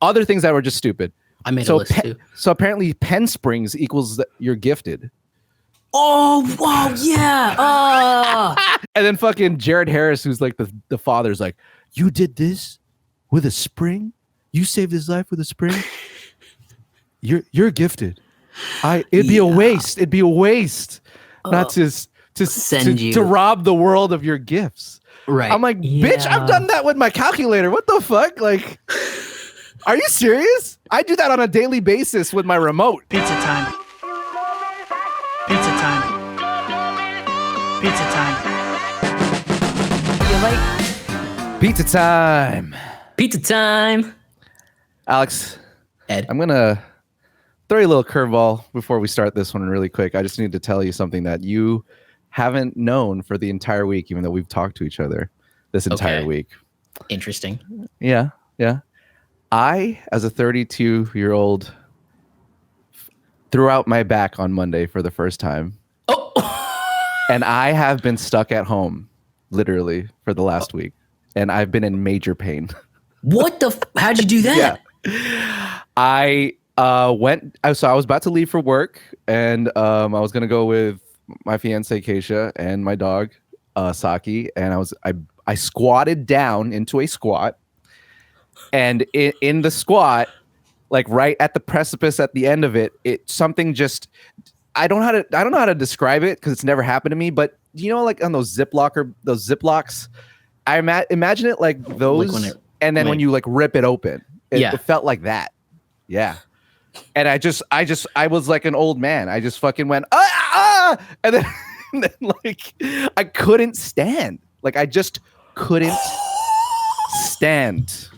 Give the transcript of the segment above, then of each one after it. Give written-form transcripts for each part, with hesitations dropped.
Other things that were just stupid. I made a list too. So apparently pen springs equals that you're gifted. Oh, wow, yeah. And then fucking Jared Harris, who's like the father's like, you did this with a spring? You saved his life with a spring? You're gifted. It'd be a waste. It'd be a waste not to rob the world of your gifts. Right. I'm like, bitch, I've done that with my calculator. What the fuck? Like, are you serious? I do that on a daily basis with my remote. Pizza time. Pizza time. Pizza time. You like Pizza time. pizza time? Alex, Ed, I'm gonna throw you a little curveball before we start this one really quick. I just need to tell you something that you haven't known for the entire week, even though we've talked to each other this entire week. Interesting. Yeah. I, as a 32-year-old, threw out my back on Monday for the first time. Oh. And I have been stuck at home, literally, for the last week. And I've been in major pain. What the? How'd you do that? Yeah. I was about to leave for work, and I was gonna go with my fiance Keisha and my dog Saki, and I squatted down into a squat, and in the squat, like right at the precipice at the end of it, something just I don't know how to describe it because it's never happened to me, but you know, like on those Ziplocs, I imagine it like those, like and then when you like rip it open, it felt like that. Yeah. And I was like an old man. I just fucking went, and then like I couldn't stand. Like I just couldn't stand.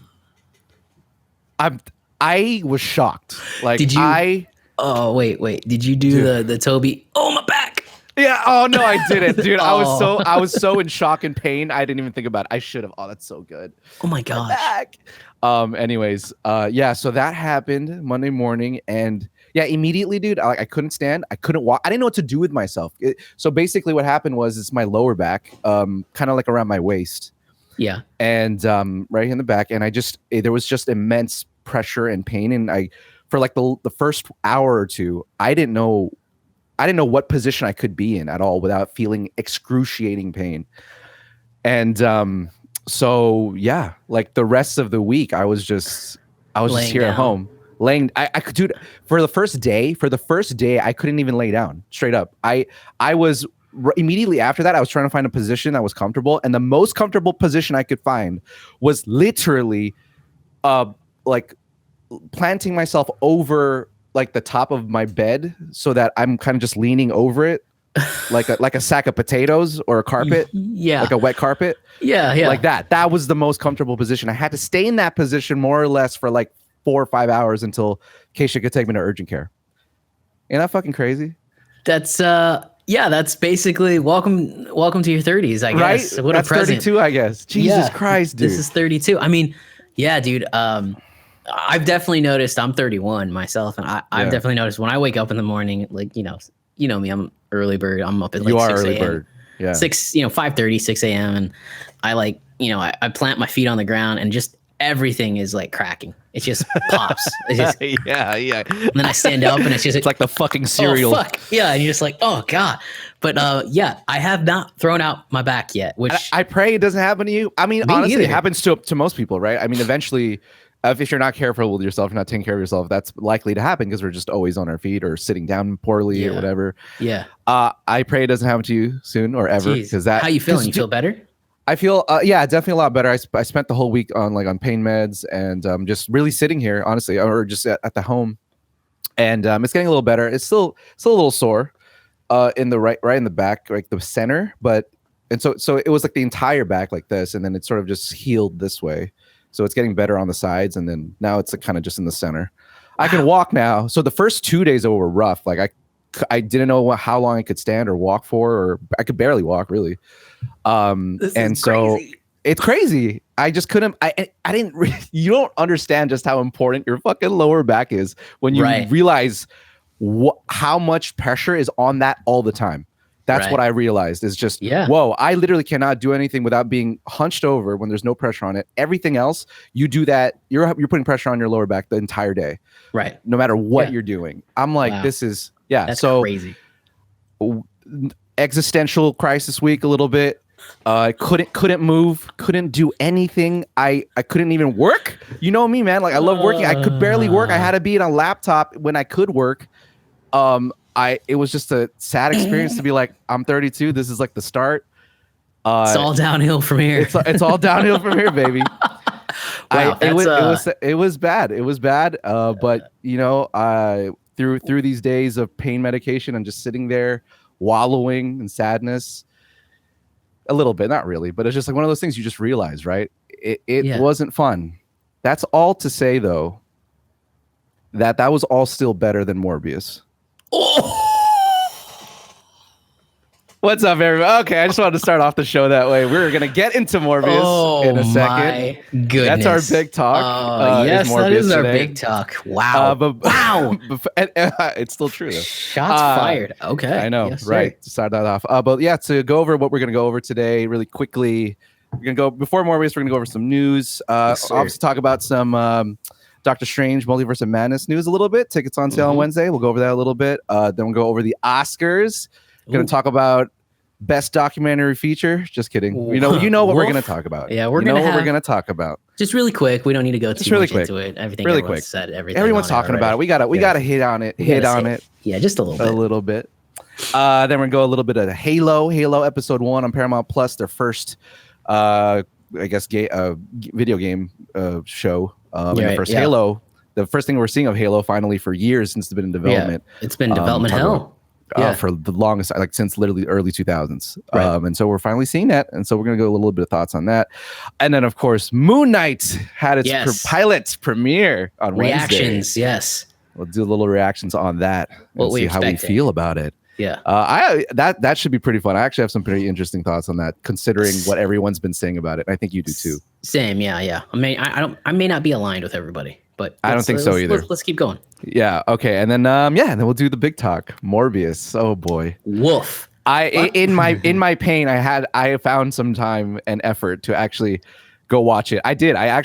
I was shocked. Like Did you? Oh wait. Did you do the Toby? Oh, my back. Yeah. Oh no, I didn't, dude. I was so in shock and pain. I didn't even think about it. I should have. Oh, that's so good. Oh my gosh. Anyways, so that happened Monday morning, and yeah, immediately, dude, I couldn't stand. I couldn't walk. I didn't know what to do with myself. So basically what happened was it's my lower back, kind of like around my waist. Yeah. And right in the back, and there was just immense pressure and pain, and for like the first hour or two, I didn't know what position I could be in at all without feeling excruciating pain. And so yeah, like the rest of the week, I was just here at home laying. I could, dude, for the first day, I couldn't even lay down straight up. I was immediately after that, I was trying to find a position that was comfortable, and the most comfortable position I could find was literally, like planting myself over like the top of my bed so that I'm kind of just leaning over it. like a sack of potatoes or a carpet, like a wet carpet, like that. That was the most comfortable position. I had to stay in that position more or less for like 4 or 5 hours until Keisha could take me to urgent care. Ain't that fucking crazy? That's that's basically welcome to your 30s, I guess. Right? What That's a present. 32, I guess. Jesus Christ, dude. This is 32. I mean, yeah, dude. I've definitely noticed. I'm 31 myself, and I've definitely noticed when I wake up in the morning, like you know me, I'm early bird. I'm up at like 6 early a.m. bird. Yeah. 5:30, 6 a.m. and I like, I plant my feet on the ground and just everything is like cracking. It just pops. It's just, yeah. And then I stand up and it's like the fucking cereal. Oh, fuck. Yeah, and you're just like, oh god. But I have not thrown out my back yet, which I pray it doesn't happen to you. I mean, honestly, it happens to most people, right? I mean, eventually, if you're not careful with yourself, you're not taking care of yourself, that's likely to happen because we're just always on our feet or sitting down poorly or whatever. Yeah. I pray it doesn't happen to you soon or ever. Because that. How you feeling? You feel better? I feel, definitely a lot better. I spent the whole week on pain meds and just really sitting here, honestly, or just at the home, and it's getting a little better. It's still a little sore, in the right in the back, like the center, so it was like the entire back like this, and then it sort of just healed this way. So it's getting better on the sides, and then now it's kind of just in the center. Wow. I can walk now. So the first 2 days were rough. Like I didn't know how long I could stand or walk for, or I could barely walk really. So it's crazy. I just couldn't. I didn't. You don't understand just how important your fucking lower back is when you realize how much pressure is on that all the time. That's Right. what I realized is just, whoa, I literally cannot do anything without being hunched over when there's no pressure on it. Everything else, you do that, you're putting pressure on your lower back the entire day. Right. No matter what you're doing. I'm like, this is, That's crazy. Existential crisis week a little bit. I couldn't move, couldn't do anything. I couldn't even work. You know me, man. Like I love working. I could barely work. I had to be on a laptop when I could work. It was just a sad experience to be like, I'm 32. This is like the start. It's all downhill from here. It's all downhill from here, baby. Wow, it was bad. It was bad. But you know, through these days of pain medication and just sitting there wallowing in sadness, a little bit, not really, but it's just like one of those things you just realize, right? It wasn't fun. That's all to say, though, that was all still better than Morbius. Oh. What's up, everybody? Okay, I just wanted to start off the show that way. We're going to get into Morbius in a second. My goodness. That's our big talk. Yes, that is our today. big talk. Wow. Wow. It's still true, though. Shots fired. Okay. I know, yes, right? To start that off. But yeah, to go over what we're going to go over today really quickly, we're going to go, before Morbius, we're going to go over some news. Obviously talk about some Doctor Strange Multiverse of Madness news a little bit. Tickets on sale on Wednesday. We'll go over that a little bit. Then we'll go over the Oscars. Going to talk about best documentary feature. Just kidding. You know what we're going to talk about. Yeah, we're going to talk about. Just really quick. We don't need to go too much into it. Everything really quick. Said everything. Everyone's talking about it. We got to hit on it. Yeah, just a little bit. Then we're going to go a little bit of Halo episode 1 on Paramount Plus, their first video game show. The first Halo, the first thing we're seeing of Halo finally for years since it's been in development. Yeah, it's been development hell. For the longest, like since literally early 2000s. And so we're finally seeing that. And so we're going to go a little bit of thoughts on that. And then, of course, Moon Knight had its pilot premiere on Reactions, Wednesday. Yes. We'll do a little reactions on that and see how we feel about it. Yeah. That should be pretty fun. I actually have some pretty interesting thoughts on that, considering what everyone's been saying about it. I think you do too. Same. Yeah. I mean, I may not be aligned with everybody, but I don't think so either. Let's keep going. Yeah. Okay. And then then we'll do the big talk. Morbius. Oh boy. Woof. In my pain, I found some time and effort to actually go watch it. I did. I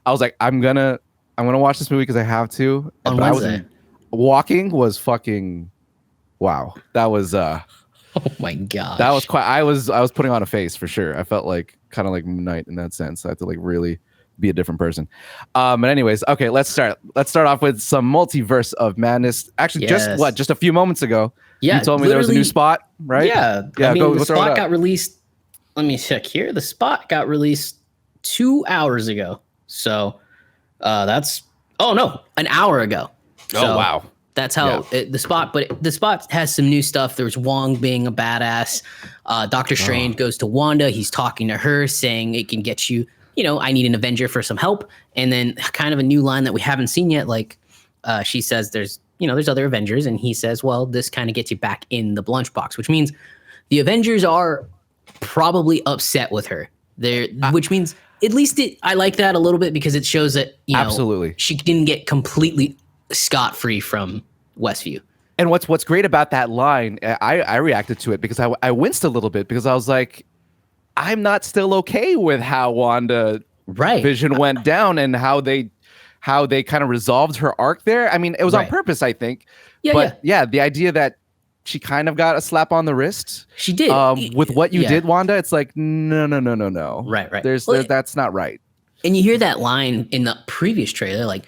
was like, I'm gonna watch this movie because I have to. On Wednesday. Walking was fucking wow. That was oh my god. That was quite. I was putting on a face for sure. I felt like kind of like Moon Knight in that sense. I had to like really be a different person. But anyways, okay, let's start off with some Multiverse of Madness. Actually, just a few moments ago, you told me there was a new spot, right? Yeah. I mean, the spot got released. Let me check here. The spot got released 2 hours ago. So that's an hour ago. So wow. That's how the spot has some new stuff. There's Wong being a badass. Doctor Strange goes to Wanda. He's talking to her, saying it can get you. I need an Avenger for some help. And then kind of a new line that we haven't seen yet. Like she says, there's other Avengers, and he says, well, this kind of gets you back in the lunchbox, which means the Avengers are probably upset with her. Which means at least I like that a little bit because it shows that absolutely she didn't get completely scot-free from Westview. And what's great about that line, I reacted to it because I winced a little bit because I was like, I'm not still okay with how Wanda Vision went down and how they kind of resolved her arc there. I mean, it was on purpose, I think. The idea that she kind of got a slap on the wrist. She did. With what you did, Wanda, it's like, no. Right. That's not right. And you hear that line in the previous trailer, like,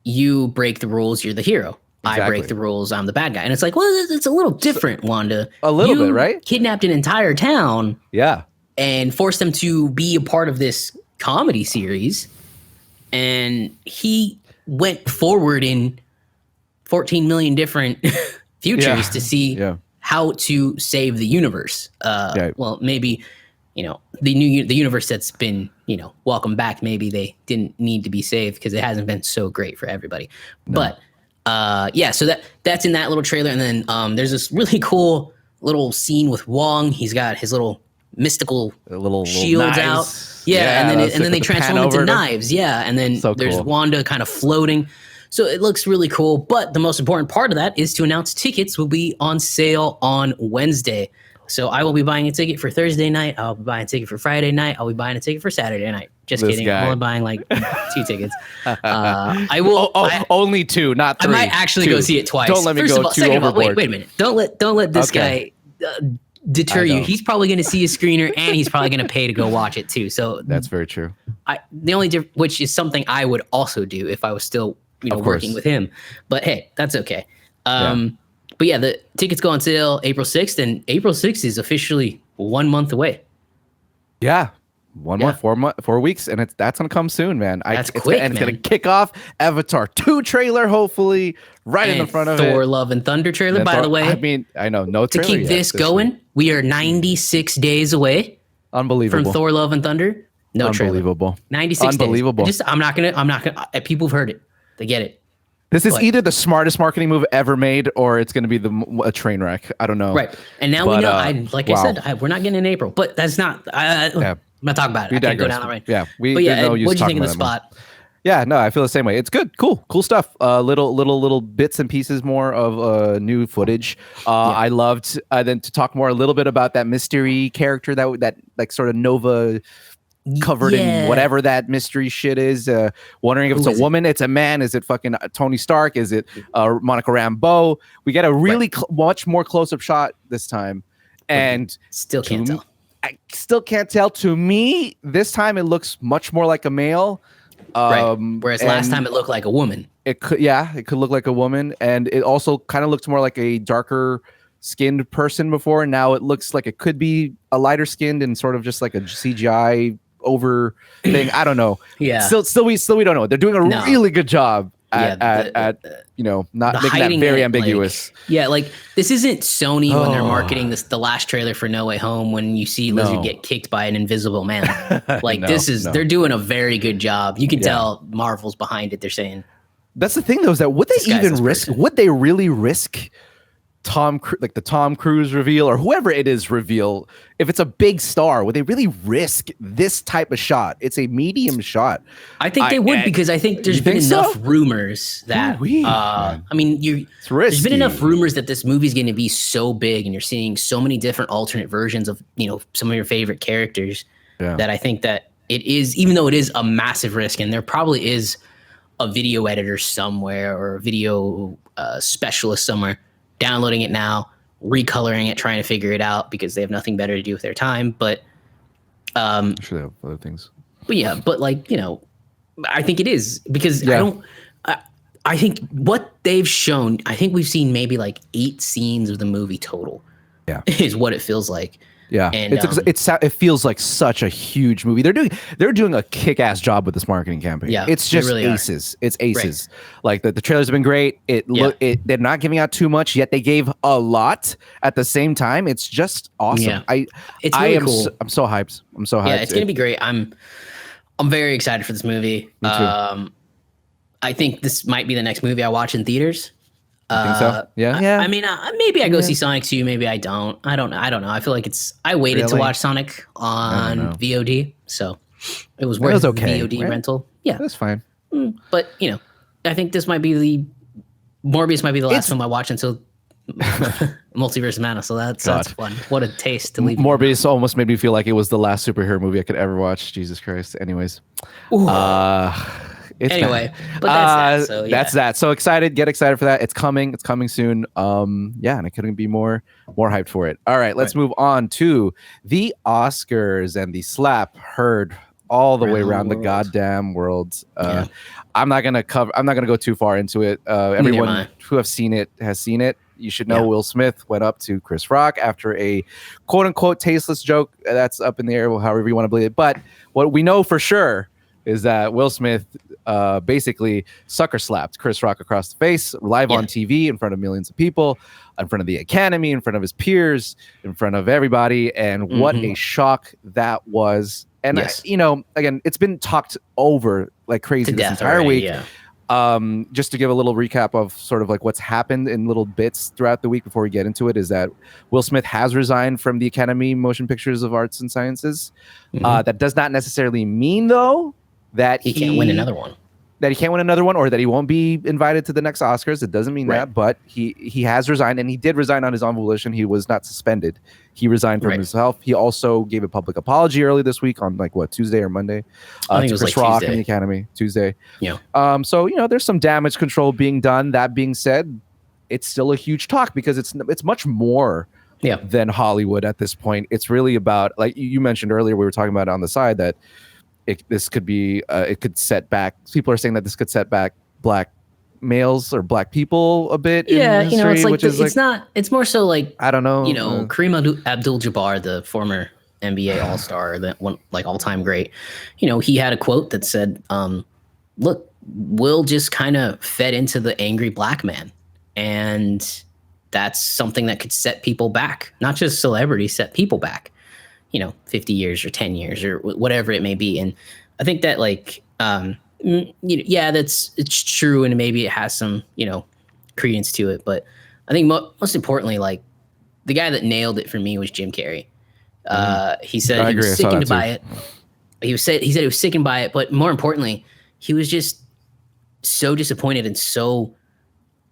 you break the rules, you're the hero. Exactly. I break the rules, I'm the bad guy. And it's like, well, it's a little different, Wanda. A little bit, right? Kidnapped an entire town. Yeah. And forced them to be a part of this comedy series. And he went forward in 14 million different futures to see how to save the universe. Well, maybe, the universe that's been, welcome back. Maybe they didn't need to be saved because it hasn't been so great for everybody. No. But so that's in that little trailer. And then there's this really cool little scene with Wong. He's got his little mystical little shields out. And then they transform into knives. Yeah. And then there's Wanda kind of floating. So it looks really cool. But the most important part of that is to announce tickets will be on sale on Wednesday. So I will be buying a ticket for Thursday night. I'll be buying a ticket for Friday night. I'll be buying a ticket for Saturday night. Just This kidding. guy. I'm only buying like 2 tickets. I will. Only 2, not 3. I might actually 2. go see it twice. Don't let me First go of all, too second of all, overboard. wait a minute. Don't let this guy deter I you. know. He's probably going to see a screener, and he's probably going to pay to go watch it too. So That's very true. the only which is something I would also do if I was still Of course. working with him. But hey, that's okay. But yeah, the tickets go on sale April 6th, and April 6th is officially 1 month away. Yeah. 1 month, 4 weeks, and that's gonna come soon, man. That's it's quick, and it's gonna man. kick off Avatar 2 trailer, hopefully, right in the front of Thor: it. Love and Thunder trailer. And By Thor- the way, I mean, I know no to trailer keep yet this week. going, we are 96 days away Unbelievable. from Thor: Love and Thunder. No trailer. Unbelievable. 96 Unbelievable. days. I'm not gonna. People have heard it. They get it. This is But- either the smartest marketing move ever made, or it's going to be a train wreck. I don't know. Right. And now But, we know. wow. I said, we're not getting in April, but that's not. I'm not talking about it. We I can't go digress. down that right. Yeah, we- But yeah, there's no use what do you talking think of the about that spot? Yeah, no, I feel the same way. It's good, cool stuff. Little bits and pieces more of new footage. I loved then to talk more a little bit about that mystery character that like sort of Nova covered in whatever that mystery shit is. Wondering if it's a woman, it's a man. Is it fucking Tony Stark? Is it Monica Rambeau? We get a really much more close up shot this time, and Still can't tell. I still can't tell. To me, this time it looks much more like a male. Right. Whereas last and time it looked like a woman. it could look like a woman, and it also kind of looked more like a darker skinned person before. And now it looks like it could be a lighter skinned and sort of just like a CGI over thing. I don't know. Yeah. Still we don't know. They're doing a No. really good job at not The making that hiding very it, ambiguous. like this isn't Sony when they're marketing the last trailer for No Way Home when you see Lizard get kicked by an invisible man. Like they're doing a very good job. You can tell Marvel's behind it. They're saying That's the thing, though, is that would they Disguise even this risk? person. Would they really risk the Tom Cruise reveal or whoever it is reveal? If it's a big star, would they really risk this type of shot? It's a medium shot. I think they would because I think there's You been think enough so? rumors that Ooh-wee, I mean there's been risky. enough rumors that this movie's going to be so big and you're seeing so many different alternate versions of some of your favorite characters that I think that it is, even though it is a massive risk, and there probably is a video editor somewhere or a video specialist somewhere downloading it now, recoloring it, trying to figure it out because they have nothing better to do with their time. But I'm sure they have other things. but yeah, but I think it is because I think what they've shown, I think we've seen maybe like 8 scenes of the movie total. Yeah. Is what it feels like. Yeah, And, it feels like such a huge movie. They're doing a kick-ass job with this marketing campaign. Yeah, It's they just really are. aces. It's aces. Like the trailers have been great. They're not giving out too much, yet they gave a lot at the same time. It's just awesome. Yeah. It's really cool. I'm so hyped. I'm so hyped. Yeah, it's gonna be great. I'm very excited for this movie. Me too. I think this might be the next movie I watch in theaters. Think so? Yeah. I mean, maybe I go see Sonic 2. Maybe I don't. I don't know. I feel like I waited to Really? watch Sonic on know. VOD, so it was worth was okay, VOD right? rental. Yeah, That's fine. but I think this might be Morbius might be the last film I watch until Multiverse of Madness. So that's fun. What a taste to leave. Morbius almost made me feel like it was the last superhero movie I could ever watch. Jesus Christ. Anyways. Anyway, bad. but that's that. So, yeah. That's that. So excited. Get excited for that. It's coming. It's coming soon. And I couldn't be more hyped for it. All right, let's move on to the Oscars, and the slap heard all the way around the goddamn world. I'm not gonna go too far into it. Everyone who have seen it has seen it. You should know Will Smith went up to Chris Rock after a quote unquote tasteless joke. That's up in the air, however you want to believe it. But what we know for sure is that Will Smith basically sucker slapped Chris Rock across the face live on TV in front of millions of people, in front of the Academy, in front of his peers, in front of everybody. And what a shock that was. And again, it's been talked over like crazy this entire week. Just to give a little recap of sort of like what's happened in little bits throughout the week before we get into it, is that Will Smith has resigned from the Academy Motion Pictures of Arts and Sciences. That does not necessarily mean, though, that he can't win another one. that he can't win another one or that he won't be invited to the next Oscars. It doesn't mean that, but he has resigned, and he did resign on his own volition. He was not suspended. He resigned from himself. He also gave a public apology early this week on Tuesday or Monday I think to it was Chris like Rock Tuesday. and the Academy Tuesday. Yeah. So there's some damage control being done. That being said, it's still a huge talk because it's much more than Hollywood at this point. It's really about, like you mentioned earlier, we were talking about it on the side, that this could be it could set back. People are saying that this could set back black males or black people a bit. Yeah, in history, it's like which is it's not. It's more so like, I don't know. Kareem Abdul-Jabbar, the former NBA All-Star, that one like all-time great. He had a quote that said, "Look, Will just kind of fed into the angry black man, and that's something that could set people back. Not just celebrities, set people back. 50 years or 10 years or whatever it may be." And I think that it's true. And maybe it has some, credence to it. But I think most importantly, like, the guy that nailed it for me was Jim Carrey. He said he was sickened by it. He said he was sickened by it. But more importantly, he was just so disappointed and so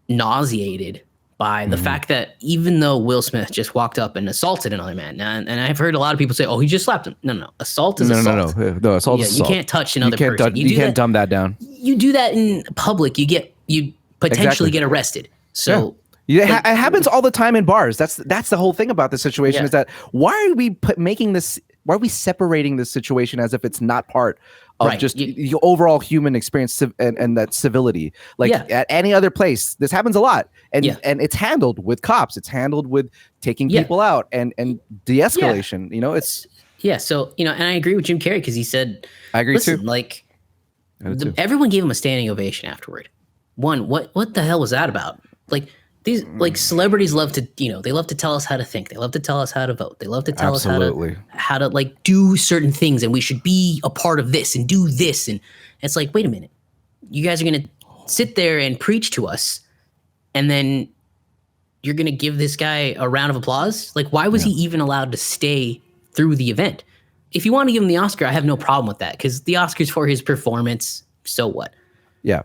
nauseated by the fact that even though Will Smith just walked up and assaulted another man, and I've heard a lot of people say, "Oh, he just slapped him." No. Assault is assault. No. Assault is assault. You can't touch another person. You can't dumb that down. You do that in public, you potentially get arrested. So it happens all the time in bars. That's the whole thing about this situation is that why are we why are we separating this situation as if it's not part of just the overall human experience and that civility? Like at any other place, this happens a lot. And it's handled with cops. It's handled with taking people out and de-escalation. It's So and I agree with Jim Carrey because he said, I agree too. Like everyone gave him a standing ovation afterward. What the hell was that about? Like these celebrities love to they love to tell us how to think. They love to tell us how to vote. They love to tell us how to like do certain things, and we should be a part of this and do this. And it's like, wait a minute, you guys are gonna sit there and preach to us, and then you're gonna give this guy a round of applause? Like, why was he even allowed to stay through the event? If you want to give him the Oscar, I have no problem with that because the Oscar's for his performance. So what? Yeah,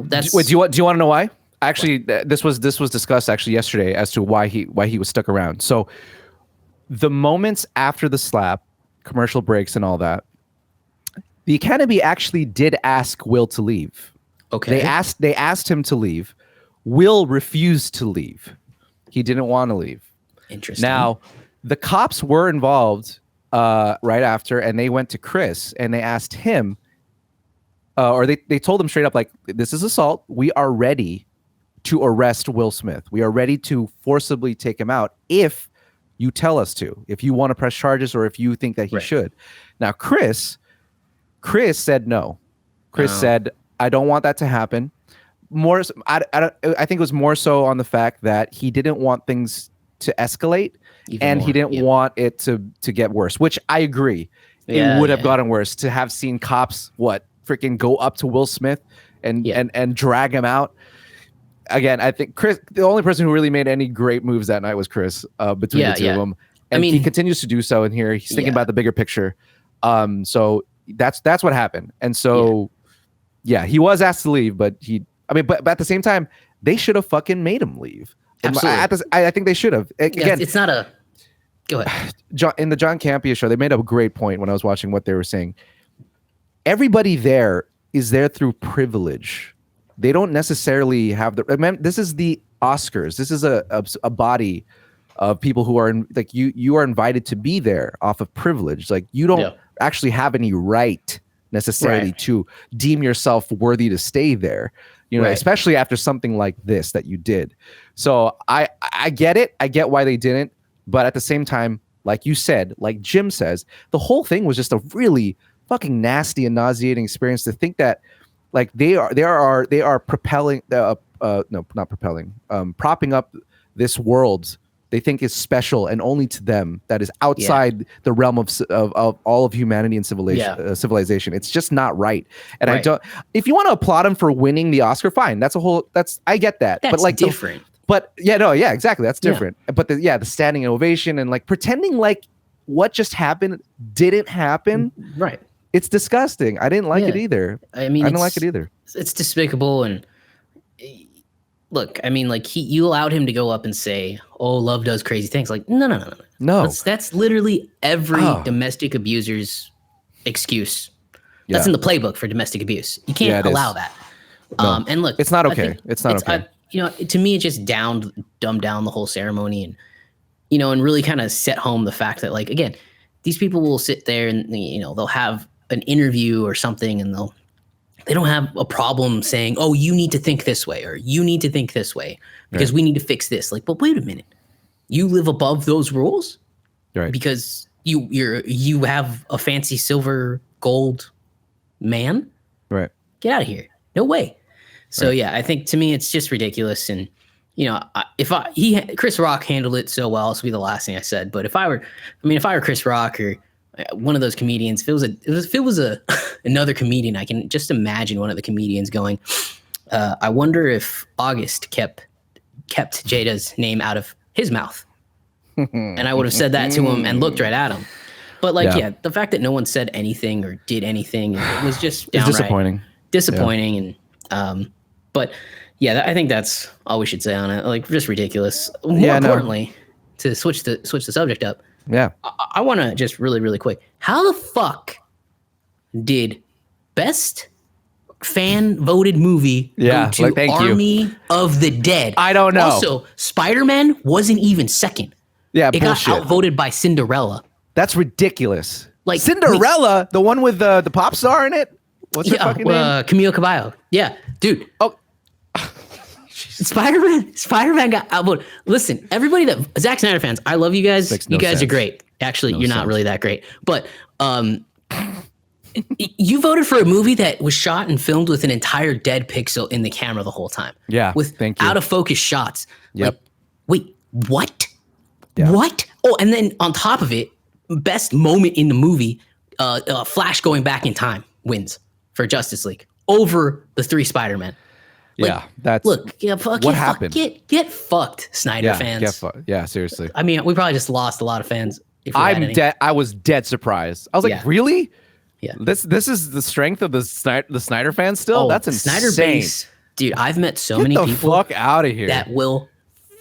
that's. Wait, do you want to know why? Actually, this was discussed actually yesterday as to why he was stuck around. So the moments after the slap, commercial breaks and all that, the Academy actually did ask Will to leave. Okay. They asked him to leave. Will refused to leave. He didn't want to leave. Interesting. Now, the cops were involved right after, and they went to Chris and they asked him, or they told him straight up, like, this is assault. We are ready to arrest Will Smith. We are ready to forcibly take him out if you tell us to, if you want to press charges or if you think that he should. Now, Chris said no. Chris said, I don't want that to happen. I think it was more so on the fact that he didn't want things to escalate he didn't want it to get worse, which I agree. It would have gotten worse to have seen cops freaking go up to Will Smith and drag him out. Again, I think Chris, the only person who really made any great moves that night was Chris, between the two of them. And he continues to do so in here. He's thinking about the bigger picture. So that's what happened. And so, he was asked to leave, but but at the same time, they should have fucking made him leave. Absolutely. I think they should have. Again, it's not a... Go ahead. In the John Campea show, they made up a great point when I was watching what they were saying. Everybody there is there through privilege. They don't necessarily have this is the Oscars. This is a body of people who are you are invited to be there off of privilege. Like, you don't actually have any right necessarily to deem yourself worthy to stay there. Especially after something like this that you did. So I get it. I get why they didn't. But at the same time, like you said, like Jim says, the whole thing was just a really fucking nasty and nauseating experience to think that, like, they are propelling propping up this world they think is special and only to them, that is outside the realm of all of humanity and civilization. It's just not right. And I don't. If you want to applaud him for winning the Oscar, fine. I get that. That's but like different. Exactly. That's different. But the standing ovation and like pretending like what just happened didn't happen. Right. It's disgusting. I didn't like it either. I mean, I didn't like it either. It's despicable. And look, I mean, like you allowed him to go up and say, "Oh, love does crazy things." Like, no. That's literally every domestic abuser's excuse. That's in the playbook for domestic abuse. You can't allow that. No. And look, it's not okay. It's not okay. To me, it just dumbed down the whole ceremony, and and really kind of set home the fact that, like, again, these people will sit there and they'll have an interview or something, and they don't have a problem saying, "Oh, you need to think this way," or "You need to think this way because we need to fix this." Like, but wait a minute, you live above those rules, right? Because you have a fancy silver gold man, right? Get out of here! No way. So yeah, I think to me it's just ridiculous, and Chris Rock handled it so well. This will be the last thing I said. But if I were Chris Rock or one of those comedians, if it was another comedian, I can just imagine one of the comedians going, I wonder if August kept Jada's name out of his mouth. And I would have said that to him and looked right at him. But the fact that no one said anything or did anything, it was just downright disappointing. And but yeah, I think that's all we should say on it. Like, just ridiculous. More importantly, to switch the subject up. Yeah, I want to just really, really quick. How the fuck did best fan voted movie go to Army of the Dead? I don't know. Also, Spider-Man wasn't even second. Yeah, it got outvoted by Cinderella. That's ridiculous. Like Cinderella, the one with the pop star in it. What's her fucking name? Camille Cabello. Yeah, dude. Oh. Spider-Man got outvoted. Listen, everybody that Zack Snyder fans, I love you guys. You guys are great. Actually, you're not really that great. But you voted for a movie that was shot and filmed with an entire dead pixel in the camera the whole time. Yeah, with out of focus shots. Yep. Like, wait, what? Yeah. What? Oh, and then on top of it, best moment in the movie, Flash going back in time wins for Justice League over the 3 Spider-Men. Like, what happened? Get fucked, Snyder fans. Get fucked. Yeah, seriously. I mean, we probably just lost a lot of fans. I'm dead. I was dead surprised. I was like, really? Yeah. This is the strength of the Snyder fans still? Oh, that's insane. Snyder base. Dude, I've met so many people fuck out of here that will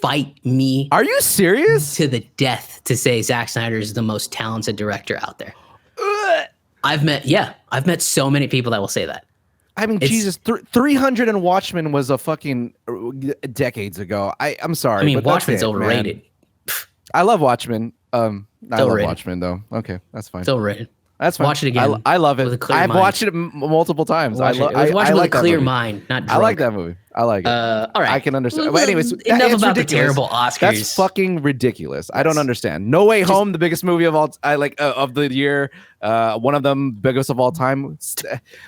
fight me. Are you serious? To the death to say Zack Snyder is the most talented director out there. I've met so many people that will say that. I mean, Jesus, 300 and Watchmen was a fucking decades ago. I'm sorry. I mean, but Watchmen's overrated. I love Watchmen. I love overrated. Watchmen, though. Okay, that's fine. It's overrated. That's fine. Watch it again. I love it. I've watched it multiple times. I watch it with a clear mind, not drunk. I like that movie. I like it. All right. I can understand. But anyways, enough about ridiculous. The terrible Oscars. That's fucking ridiculous. I don't understand. No Way Home, the biggest movie of of the year. One of them biggest of all time.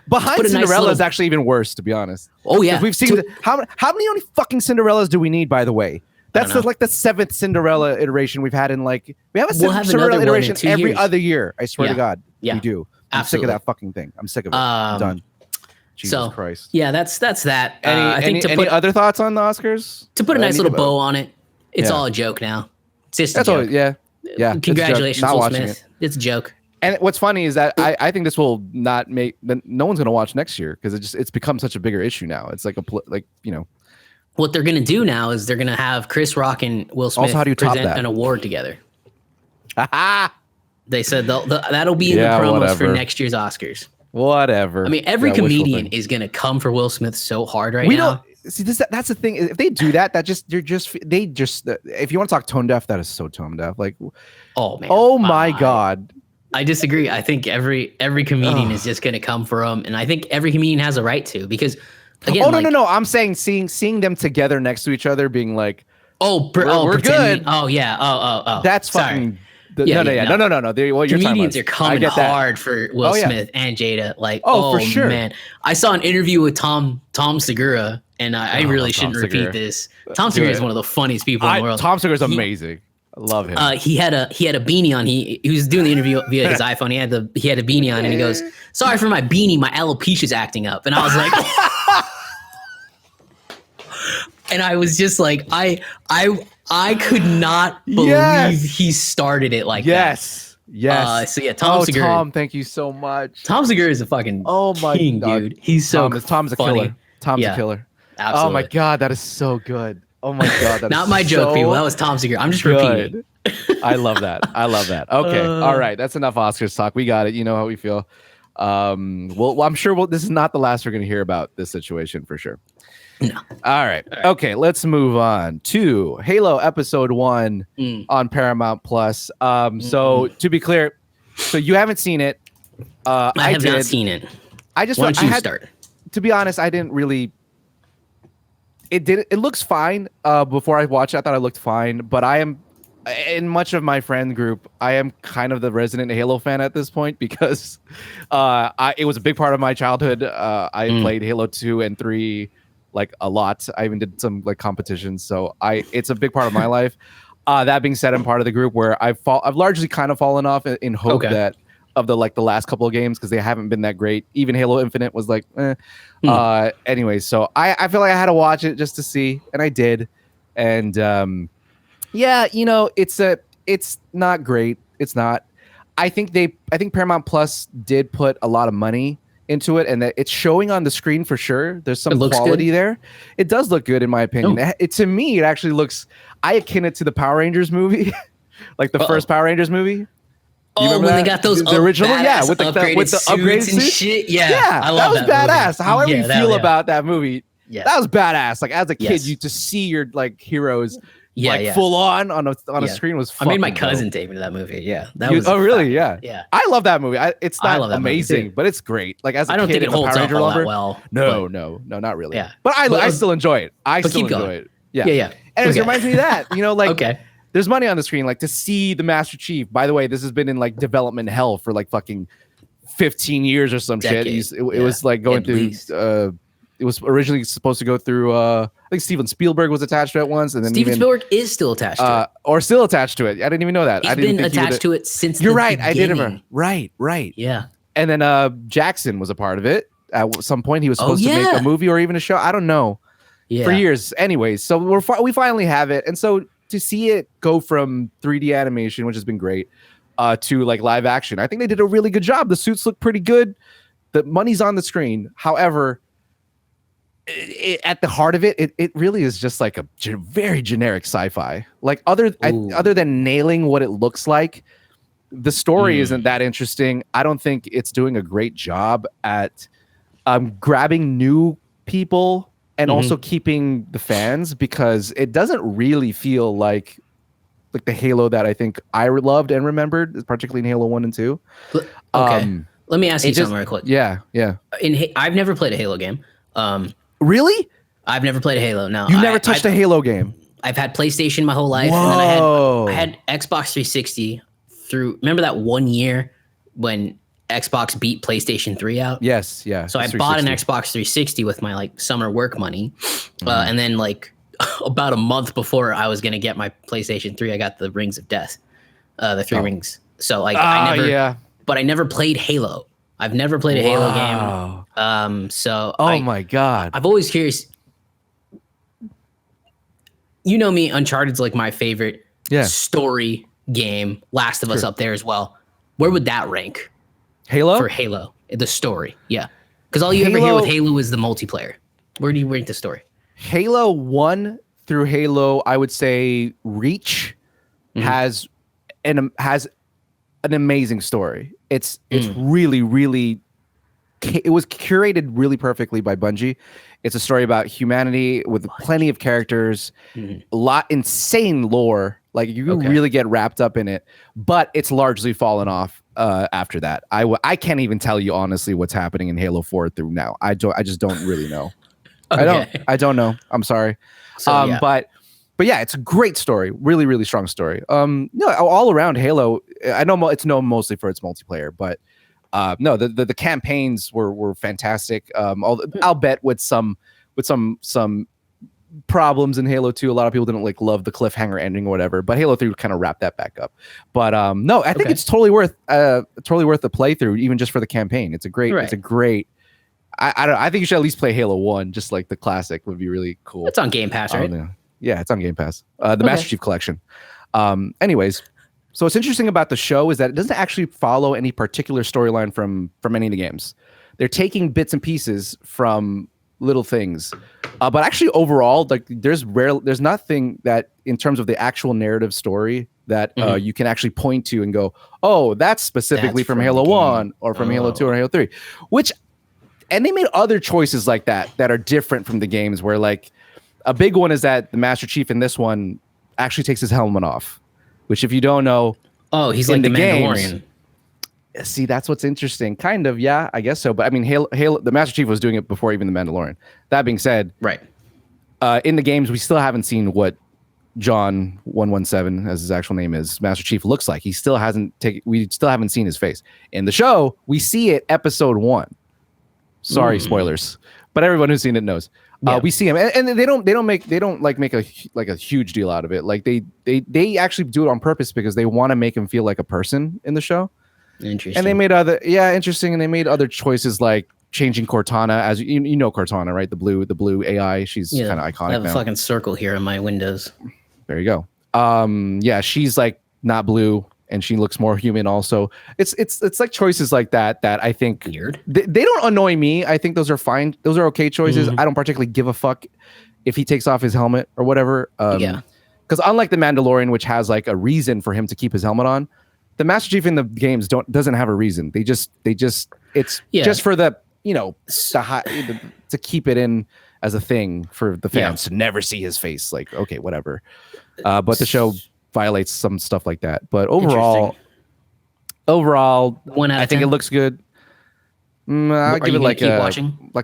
Behind Cinderella is actually even worse, to be honest. Oh yeah, we've seen how many fucking Cinderellas do we need? By the way, that's like the 7th Cinderella iteration we've had in we have a Cinderella iteration every other year. I swear to God, we do. I'm sick of that fucking thing. I'm sick of it. I'm done. Jesus Christ. Yeah, that's that. Any other thoughts on the Oscars? To put a nice little bow on it, it's all a joke now. It's just that's a joke. all. Yeah. Congratulations, Will Smith. It's a joke. And what's funny is that I think this will not make no one's going to watch next year because it's become such a bigger issue now. It's like What they're going to do now is they're going to have Chris Rock and Will Smith also, how do you present an award together. They said that'll be in the promos for next year's Oscars. Whatever. I mean, every comedian is going to come for Will Smith so hard now. Don't see this. That's the thing. If they do that, if you want to talk tone deaf, that is so tone deaf. Like, oh man, oh my God. I disagree. I think every comedian is just going to come for him, and I think every comedian has a right to because. Again, no. I'm saying seeing them together next to each other, being like, we're good. Oh yeah. Oh. That's fucking. No. Comedians are coming hard for Will Smith and Jada. Like, for sure, man. I saw an interview with Tom Segura, and I really shouldn't repeat this. Tom Segura is one of the funniest people in the world. Tom Segura is amazing. I love him. He had a beanie on. He was doing the interview via his iPhone. He had a beanie on, and he goes, "Sorry for my beanie. My alopecia's acting up." And I was like. And I was just like, I could not believe he started it like that. Yes. So yeah, Tom Segura. Tom, thank you so much. Tom Segura is a fucking king, dude. He's so Tom's a funny. killer. Tom's a Yeah, killer. absolutely. Oh my god, that is so good. Oh my god, that is Not my joke, so people. That was Tom Segura. I'm just repeating. I love that. I love that. Okay. All right. That's enough Oscars talk. We got it. You know how we feel. Well, I'm sure this is not the last we're going to hear about this situation for sure. No. All right. Okay. Let's move on to Halo Episode 1 on Paramount Plus. So to be clear, so you haven't seen it. I have not seen it. I just Why don't you start? To be honest, I didn't really. It looks fine. Before I watched it, I thought it looked fine, but I am. In much of my friend group, I am kind of the resident Halo fan at this point because it was a big part of my childhood. I played Halo 2 and 3 like a lot. I even did some like competitions, so it's a big part of my life. That being said, I'm part of the group where I've largely kind of fallen off in hope that of the last couple of games because they haven't been that great. Even Halo Infinite was like, anyway, so I feel like I had to watch it just to see, and I did, and yeah, it's not great. It's not. I think Paramount Plus did put a lot of money into it, and that it's showing on the screen for sure. There's some quality there. It does look good in my opinion. To me, it actually looks. I akin it to the Power Rangers movie, like the first Power Rangers movie. When they got those the original, with the upgraded upgraded and suits? shit. Yeah, I love that was badass. Movie. However you feel about that movie, yes. That was badass. Like as a kid, you to see your like heroes. Full on a screen was I made my cousin dope. take me to that movie. Yeah. That was really? Yeah. Yeah. I love that movie. It's not amazing, but it's great. Like as a I don't kid, think it holds up all that well. No, not really. Yeah. But I still enjoy it. I still enjoy it. Yeah. And it reminds me of that. There's money on the screen, like to see the Master Chief. By the way, this has been in like development hell for like fucking 15 years or some shit. It was like going through it was originally supposed to go through I think Steven Spielberg was attached to it once, and then Steven Spielberg is still attached to it. Or still attached to it. I didn't even know that. He's been attached to it since You're the right. beginning. I did it. Right. Yeah. And then Jackson was a part of it. At some point, he was supposed to make a movie or even a show. I don't know. Yeah. For years. Anyways, so we finally have it. And so to see it go from 3D animation, which has been great, to like live action, I think they did a really good job. The suits look pretty good. The money's on the screen. However, at the heart of it really is just like a very generic sci-fi. Like other than nailing what it looks like, the story isn't that interesting. I don't think it's doing a great job at grabbing new people and also keeping the fans, because it doesn't really feel like the Halo that I think I loved and remembered, particularly in Halo 1 and 2. Okay. Let me ask you something real quick. Yeah. I've never played a Halo game. Really? I've never played a Halo. No, you've never touched a Halo game. I've had PlayStation my whole life, Whoa. and then I had Xbox 360 through. Remember that one year when Xbox beat PlayStation 3 out? Yes, yeah. So I bought an Xbox 360 with my like summer work money, and then like about a month before I was gonna get my PlayStation 3, I got the Rings of Death, the 3 rings. So like but I never played Halo. I've never played a Halo game. So my God. I've always curious. You know me, Uncharted's like my favorite story game. Last of Us up there as well. Where would that rank? Halo? For Halo. The story. Yeah. Because all you ever hear with Halo is the multiplayer. Where do you rank the story? Halo 1 through Halo, I would say Reach has an amazing story. It's really, really, it was curated really perfectly by Bungie. It's a story about humanity with plenty of characters, a lot insane lore. Like you really get wrapped up in it, but it's largely fallen off after that. I can't even tell you honestly what's happening in Halo 4 through now. I just don't really know. I don't know. I'm sorry. So, but yeah, it's a great story. Really, really strong story. All around Halo, I know it's known mostly for its multiplayer, but the campaigns were fantastic. I'll bet with some problems in Halo 2, a lot of people didn't love the cliffhanger ending or whatever, but Halo 3 kind of wrapped that back up. But I think it's totally worth the playthrough, even just for the campaign. It's a great. I think you should at least play Halo 1, just like the classic would be really cool. It's on Game Pass, right? Yeah, it's on Game Pass. The Master Chief Collection. Anyways, So what's interesting about the show is that it doesn't actually follow any particular storyline from any of the games. They're taking bits and pieces from little things, but actually overall, like there's nothing that in terms of the actual narrative story that you can actually point to and go, oh, that's specifically from Halo 1 or from Halo 2 or Halo 3, and they made other choices like that are different from the games, where like a big one is that the Master Chief in this one actually takes his helmet off, which if you don't know, he's like the Mandalorian. Games, see, that's what's interesting. Kind of, yeah, I guess so. But I mean, Halo, the Master Chief was doing it before even the Mandalorian. That being said, right, in the games, we still haven't seen what John 117, as his actual name is, Master Chief looks like. We still haven't seen his face. In the show, we see it episode 1. Sorry, spoilers, but everyone who's seen it knows. We see him, and they don't make a huge deal out of it. Like they actually do it on purpose because they want to make him feel like a person in the show. Interesting. And they made interesting, and they made other choices like changing Cortana, as you know Cortana, right? The blue AI. She's kind of iconic. I have now. a fucking circle here in my windows. There you go. She's like not blue, and she looks more human. Also, it's like choices like that I think weird. They don't annoy me. I think those are fine. Those are okay choices. I don't particularly give a fuck if he takes off his helmet or whatever. Because unlike the Mandalorian, which has like a reason for him to keep his helmet on, the Master Chief in the games doesn't have a reason. They just it's just for the to keep it in as a thing for the fans to never see his face. Like, okay, whatever. But the show violates some stuff like that. But overall, 1 out of I think 10? it looks good. I'll give it like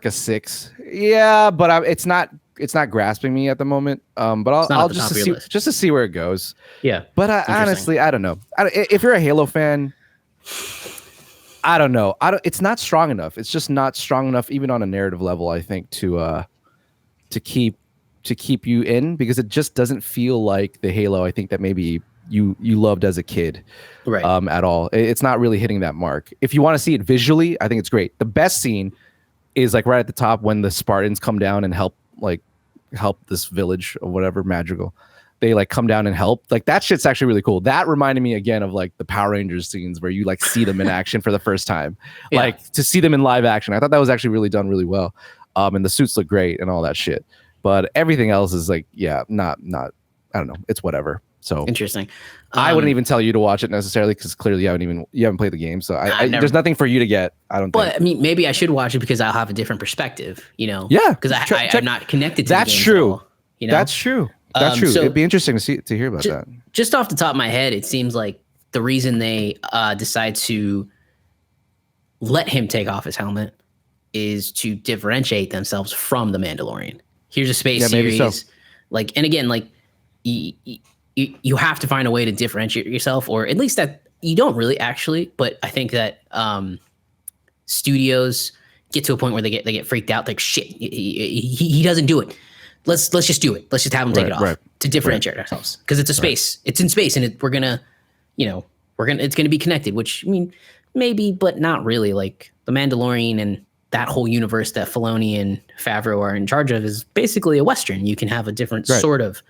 a 6. Yeah, but it's not grasping me at the moment. But I'll just to see where it goes. Yeah. But honestly, I don't know. If you're a Halo fan, I don't know. It's not strong enough. It's just not strong enough, even on a narrative level, I think, to keep you in, because it just doesn't feel like the Halo I think that maybe you loved as a kid, right? At all. It's not really hitting that mark. If you want to see it visually, I think it's great. The best scene is like right at the top when the Spartans come down and help this village or whatever magical. They like come down and help. Like that shit's actually really cool. That reminded me again of like the Power Rangers scenes where you like see them in action for the first time. Like to see them in live action. I thought that was actually really done really well. And the suits look great and all that shit. But everything else is like, not I don't know. It's whatever. So interesting. I wouldn't even tell you to watch it necessarily because clearly you haven't played the game. So there's nothing for you to get. I don't think. But I mean, maybe I should watch it because I'll have a different perspective, you know? Yeah. Because I'm not connected to that's the games true. at all, you know? That's true. That's true. So it'd be interesting to hear about that. Just off the top of my head, it seems like the reason they decide to let him take off his helmet is to differentiate themselves from the Mandalorian. Here's a space series, so. like, and again, like you have to find a way to differentiate yourself, or at least that you don't really actually. But I think that studios get to a point where they get freaked out, like shit, he doesn't do it. Let's just do it. Let's just have him take it off to differentiate ourselves, because it's a space. It's in space, and we're gonna it's gonna be connected. Which I mean, maybe, but not really. Like the Mandalorian and that whole universe that Filoni and Favreau are in charge of is basically a Western. You can have a different sort of.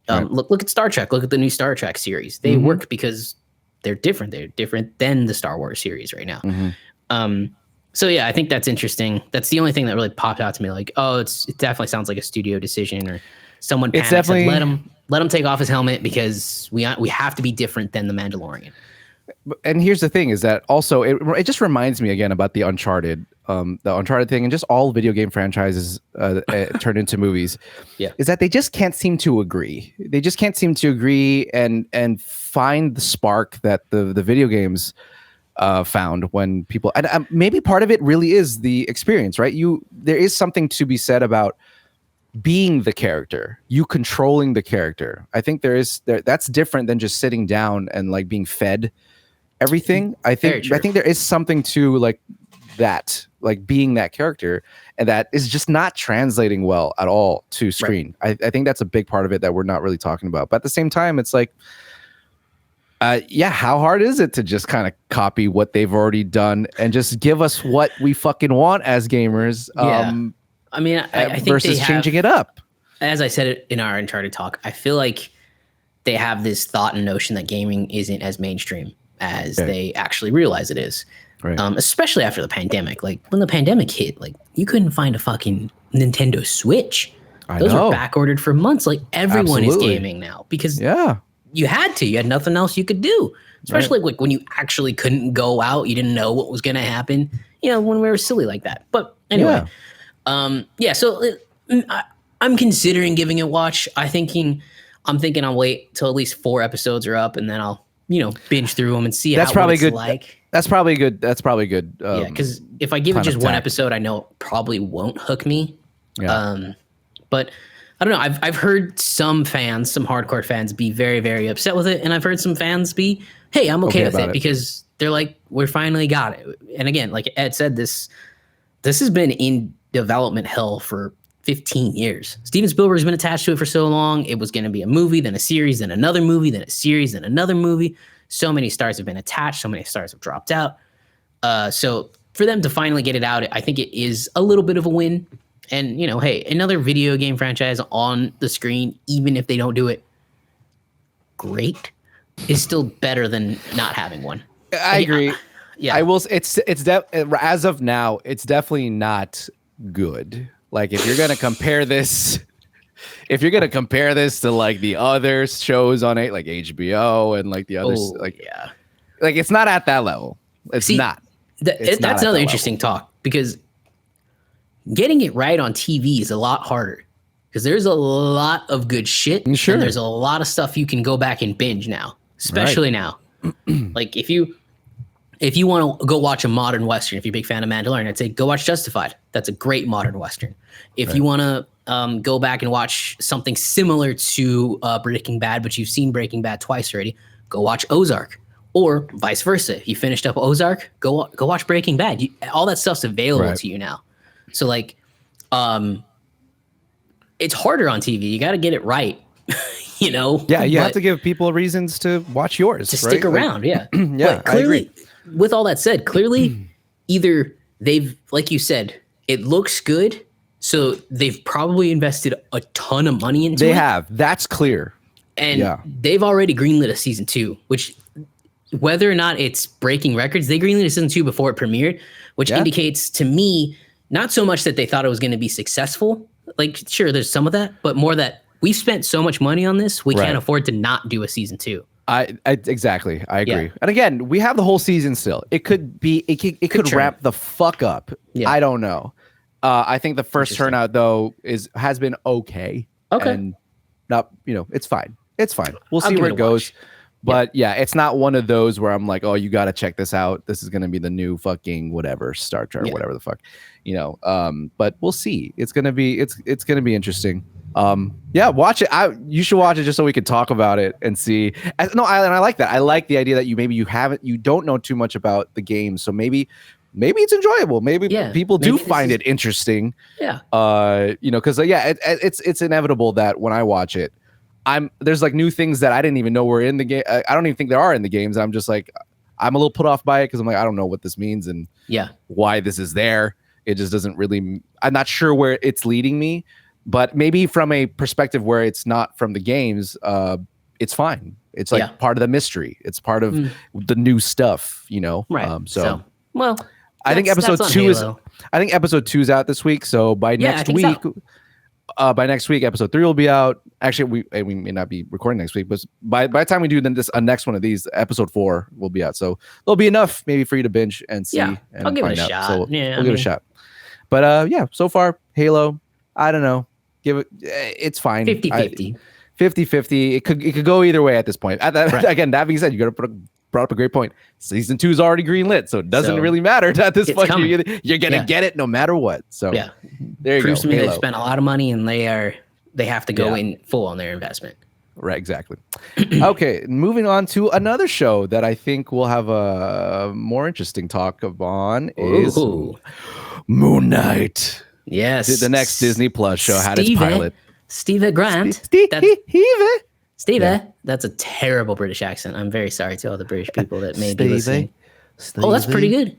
Look at Star Trek. Look at the new Star Trek series. They work because they're different. They're different than the Star Wars series right now. So yeah, I think that's interesting. That's the only thing that really popped out to me. Like, oh, it definitely sounds like a studio decision, or someone panicked, said, let him take off his helmet because we have to be different than the Mandalorian. And here's the thing: is that also it just reminds me again about the Uncharted thing, and just all video game franchises turned into movies. Yeah, is that they just can't seem to agree. They just can't seem to agree and find the spark that the video games found when people. And maybe part of it really is the experience, right? There is something to be said about being the character, you controlling the character. I think that's different than just sitting down and like being fed everything. I think there is something to like that, like being that character, and that is just not translating well at all to screen. Right. I think that's a big part of it that we're not really talking about. But at the same time, it's like, how hard is it to just kind of copy what they've already done and just give us what we fucking want as gamers? I mean, I think versus changing it up. As I said it in our Uncharted talk, I feel like they have this thought and notion that gaming isn't as mainstream as they actually realize it is. Right. Especially after the pandemic. Like when the pandemic hit, like you couldn't find a fucking Nintendo Switch. Those were back ordered for months. Like everyone is gaming now because you had to. You had nothing else you could do. Especially like when you actually couldn't go out, you didn't know what was going to happen. You know, when we were silly like that. But anyway, so I'm considering giving it a watch. I'm thinking I'll wait till at least 4 episodes are up, and then I'll binge through them and see what it's good. Like. That's probably good. That's probably good. Yeah, because if I give it just one episode, I know it probably won't hook me. Yeah. But I don't know. I've heard some hardcore fans, be very, very upset with it, and I've heard some fans be, "Hey, I'm okay with it," because they're like, "We finally got it." And again, like Ed said, this has been in development hell for 15 years. Steven Spielberg's been attached to it for so long. It was going to be a movie, then a series, then another movie, then a series, then another movie. So many stars have been attached. So many stars have dropped out. So for them to finally get it out, I think it is a little bit of a win. And, hey, another video game franchise on the screen, even if they don't do it great, is still better than not having one. I agree. I will. As of now, it's definitely not good. Like if you're gonna compare this to like the other shows on it, like HBO and like the others, like it's not at that level. It's not. That's another interesting talk because getting it right on TV is a lot harder because there's a lot of good shit and there's a lot of stuff you can go back and binge now, especially now. Like if you want to go watch a modern Western, if you're a big fan of Mandalorian, I'd say go watch Justified. That's a great modern Western. If you want to go back and watch something similar to Breaking Bad, but you've seen Breaking Bad twice already, go watch Ozark. Or vice versa. If you finished up Ozark, go watch Breaking Bad. All that stuff's available to you now. So like, it's harder on TV. You got to get it right. Yeah, you have to give people reasons to watch yours. To stick around, yeah. Yeah, clearly, I agree. With all that said, clearly either they've, like you said, it looks good, so they've probably invested a ton of money into it. They have. That's clear. And they've already greenlit a season 2, which whether or not it's breaking records, they greenlit a season 2 before it premiered, which indicates to me not so much that they thought it was going to be successful. Like, sure, there's some of that, but more that we've spent so much money on this, we can't afford to not do a season 2. Exactly. I agree. Yeah. And again, we have the whole season still. It could be, it could ramp the fuck up. Yeah. I don't know. I think the first turnout though has been okay. Okay. And not, it's fine. It's fine. We'll see where it goes. But it's not one of those where I'm like, oh, you got to check this out. This is going to be the new fucking whatever, Star Trek, whatever the fuck, but we'll see. It's going to be interesting. Watch it. You should watch it just so we can talk about it and see. And I like that. I like the idea that you don't know too much about the game. So maybe it's enjoyable. Maybe people do find it interesting. Yeah. Cause it's inevitable that when I watch it, there's like new things that I didn't even know were in the game. I don't even think there are in the games. I'm just like, I'm a little put off by it because I'm like, I don't know what this means and why this is there. It just doesn't really. I'm not sure where it's leading me, but maybe from a perspective where it's not from the games, it's fine. It's like part of the mystery. It's part of the new stuff, Right. I think episode 2 is. I think episode 2 is out this week. So by next week. By next week, episode 3 will be out. Actually, we may not be recording next week, but by the time we do this next one of these, episode 4 will be out. So there'll be enough maybe for you to binge and see. Yeah, and I'll give it a shot. So we'll give it a shot. But so far, Halo, I don't know. Give it. It's fine. 50-50. 50-50. It could go either way at this point. Again, that being said, you got to brought up a great point. Season 2 is already greenlit, so it doesn't really matter at this point. You're gonna get it no matter what. So there you Proves go. To me they've spent a lot of money and they have to go in full on their investment. Right, exactly. Okay, moving on to another show that I think we'll have a more interesting talk on is Moon Knight. Yes, the next Disney Plus show had its pilot. Steve Grant. Steve, that's a terrible British accent. I'm very sorry to all the British people that may be listening. Oh, that's pretty good.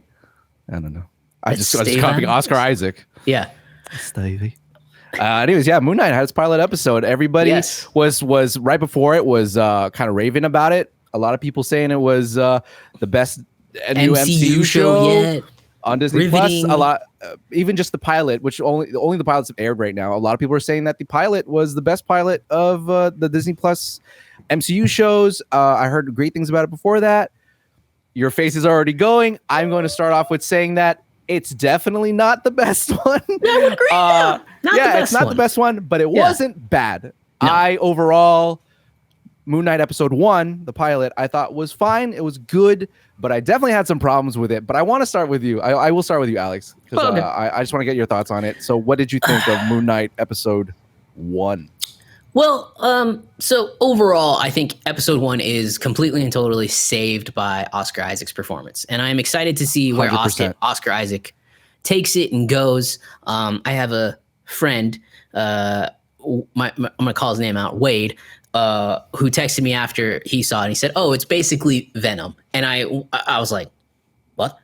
I don't know. I was copying Oscar Isaac. Yeah. Stevie. Anyways, yeah, Moon Knight had its pilot episode. Everybody Yes. was right before it was kind of raving about it. A lot of people saying it was the best new MCU show yet. on Disney Riveting. Plus. A lot, even just the pilot, which only the pilots have aired right now. A lot of people are saying that the pilot was the best pilot of the Disney Plus MCU shows. I heard great things about it before that. Your face is already going. I'm going to start off with saying that it's definitely not the best one. I would agree. Not the best it's not one. the best one, but it wasn't bad. No. I overall, Moon Knight episode 1, the pilot, I thought was fine. It was good, but I definitely had some problems with it. But I want to start with you. I will start with you, Alex, because Okay. I just want to get your thoughts on it. So what did you think of Moon Knight episode 1? Well, so overall, I think episode 1 is completely and totally saved by Oscar Isaac's performance. And I'm excited to see where 100%. Oscar Isaac takes it and goes. I have a friend, I'm going to call his name out, Wade, who texted me after he saw it. And he said, "Oh, it's basically Venom." And I was like, "What?"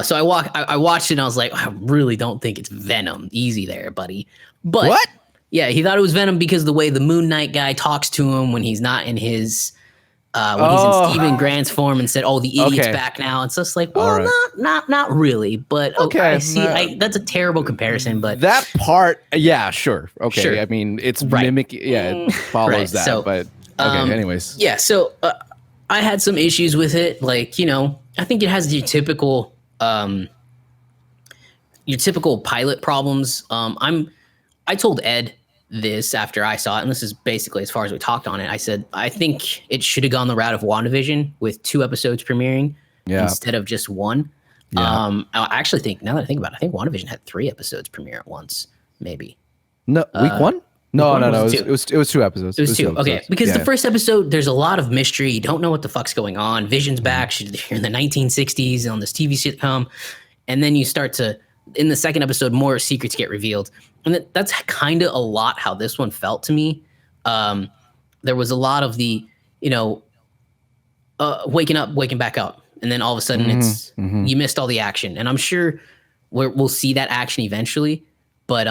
So I watched it and I was like, "I really don't think it's Venom. Easy there, buddy." But What? yeah, he thought it was Venom because the way the Moon Knight guy talks to him when he's not in his when he's in Stephen Grant's form and said, "Oh, the idiot's back now." It's just like, well, not really, but okay. I see. That's a terrible comparison, but That part, yeah, sure. Okay. Sure. I mean, it's Right. mimic. Yeah, it follows Right. that. So, but okay. Anyways. yeah. So I had some issues with it. Like, I think it has your typical pilot problems. I told Ed this after I saw it, and this is basically as far as we talked on it. I said, I think it should have gone the route of WandaVision with 2 episodes premiering instead of just 1. Yeah. I actually think, now that I think about it, I think WandaVision had 3 episodes premiere at once, maybe. No, week 1? No, one no, or no. was It it was 2 episodes. It was 2. Okay, episodes. because Yeah. the first episode, there's a lot of mystery. You don't know what the fuck's going on. Vision's back. You're in the 1960s on this TV sitcom. And then you start to, in the second episode, more secrets get revealed. And that's kind of a lot how this one felt to me. There was a lot of the, waking up, waking back up. And then all of a sudden you missed all the action. And I'm sure we'll see that action eventually. But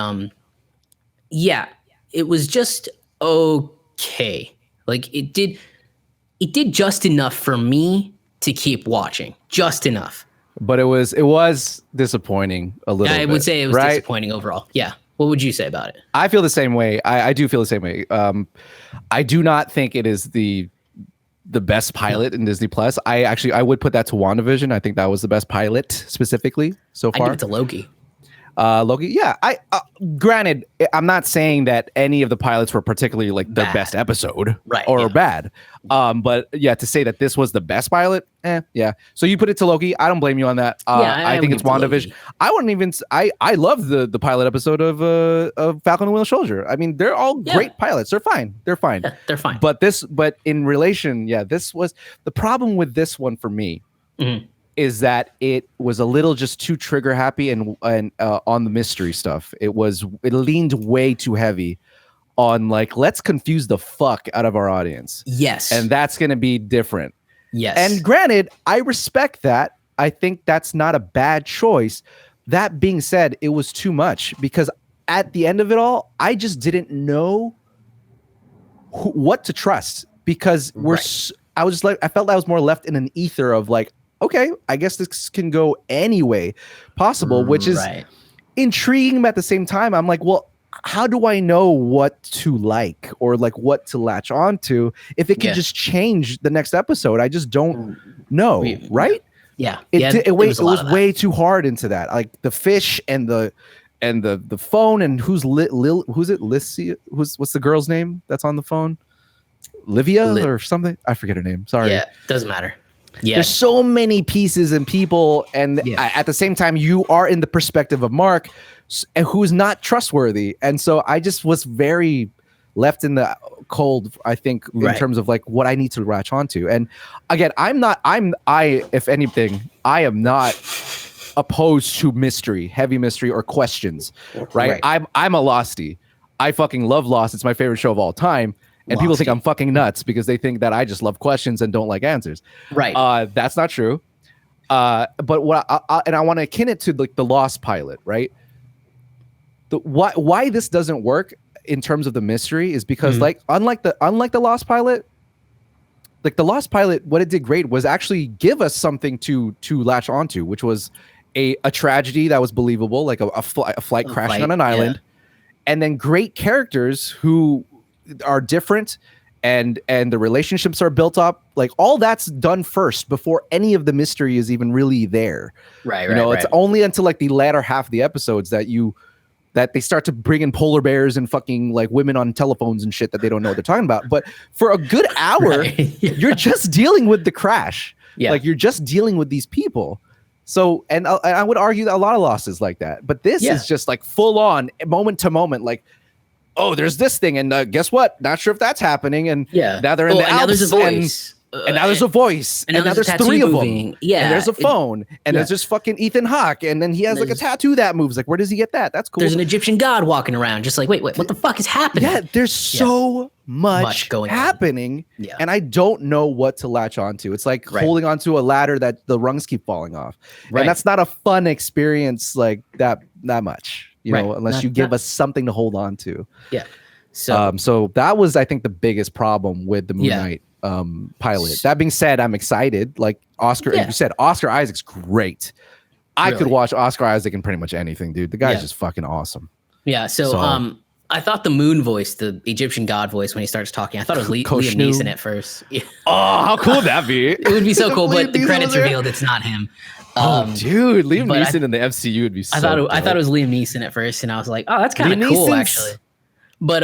yeah, it was just okay. Like it did just enough for me to keep watching. Just enough. But it was disappointing a little bit. I would say it was right? disappointing overall. Yeah. What would you say about it? I feel the same way. I do feel the same way. I do not think it is the best pilot in Disney Plus. I would put that to WandaVision. I think that was the best pilot specifically so I far. give it to Loki. Loki, yeah. Granted, I'm not saying that any of the pilots were particularly like the Bad. best episode, Right, or yeah. bad. But yeah, to say that this was the best pilot, yeah. So you put it to Loki. I don't blame you on that. I think would it's give it to WandaVision. Loki. I wouldn't even. I love the pilot episode of Falcon and Winter Soldier. I mean, they're all great pilots. They're fine. They're fine. Yeah, they're fine. But in relation, this was the problem with this one for me. Mhm. Is that it was a little just too trigger happy and on the mystery stuff. It leaned way too heavy on like, let's confuse the fuck out of our audience. Yes. And that's going to be different. yes. And granted, I respect that. I think that's not a bad choice. That being said, it was too much because at the end of it all, I just didn't know what to trust because I was just like, I felt I was more left in an ether of like, okay, I guess this can go any way possible, which is intriguing. But at the same time, I'm like, well, how do I know what to like or like what to latch onto if it can just change the next episode? I just don't know, right? Yeah. It was way too hard into that. Like the fish and the phone and who's it? Lissy? What's the girl's name that's on the phone? Livia or something? I forget her name. Sorry. Yeah, doesn't matter. Yeah. There's so many pieces and people, and at the same time, you are in the perspective of Mark, who's not trustworthy, and so I just was very left in the cold. I think in terms of like what I need to latch onto. And again, if anything, I am not opposed to heavy mystery or questions. Right? I'm a Losty. I fucking love Lost. It's my favorite show of all time. And people think I'm fucking nuts because they think that I just love questions and don't like answers. Right. That's not true. But what I want to akin it to like the Lost pilot, right? why this doesn't work in terms of the mystery is because unlike the Lost Pilot, like the Lost Pilot, what it did great was actually give us something to latch onto, which was a tragedy that was believable, like a flight crashing on an island, and then great characters who are different, and the relationships are built up. Like all that's done first before any of the mystery is even really there. Right. It's only until like the latter half of the episodes that they start to bring in polar bears and fucking like women on telephones and shit that they don't know what they're talking about. But for a good hour, you're just dealing with the crash. Yeah. Like you're just dealing with these people. So, and I would argue that a lot of losses like that, but this is just like full on moment to moment. Like, oh, there's this thing. And guess what? Not sure if that's happening. And now they're in the Alps. Now there's a voice. And now there's a voice, and now there's three of them. Yeah, and there's a phone, and there's just fucking Ethan Hawke, and then he has like a tattoo that moves. Like, where does he get that? That's cool. There's an Egyptian god walking around, just like, wait, what the fuck is happening? Yeah, there's so much going happening, and I don't know what to latch onto. It's like holding onto a ladder that the rungs keep falling off, and that's not a fun experience like that much, you know, unless you give us something to hold on to. Yeah. So that was, I think, the biggest problem with the Moon Knight pilot. That being said, I'm excited. Like Oscar, as you said, Oscar Isaac's great. I could watch Oscar Isaac in pretty much anything, dude. The guy's just fucking awesome. Yeah. So I thought the moon voice, the Egyptian god voice, when he starts talking, I thought it was Liam Neeson at first. Yeah. Oh, how cool would that be? It would be so cool, but the credits revealed it's not him. Dude, Liam Neeson in the MCU would be so I thought it was Liam Neeson at first, and I was like, oh, that's kind of cool, actually. But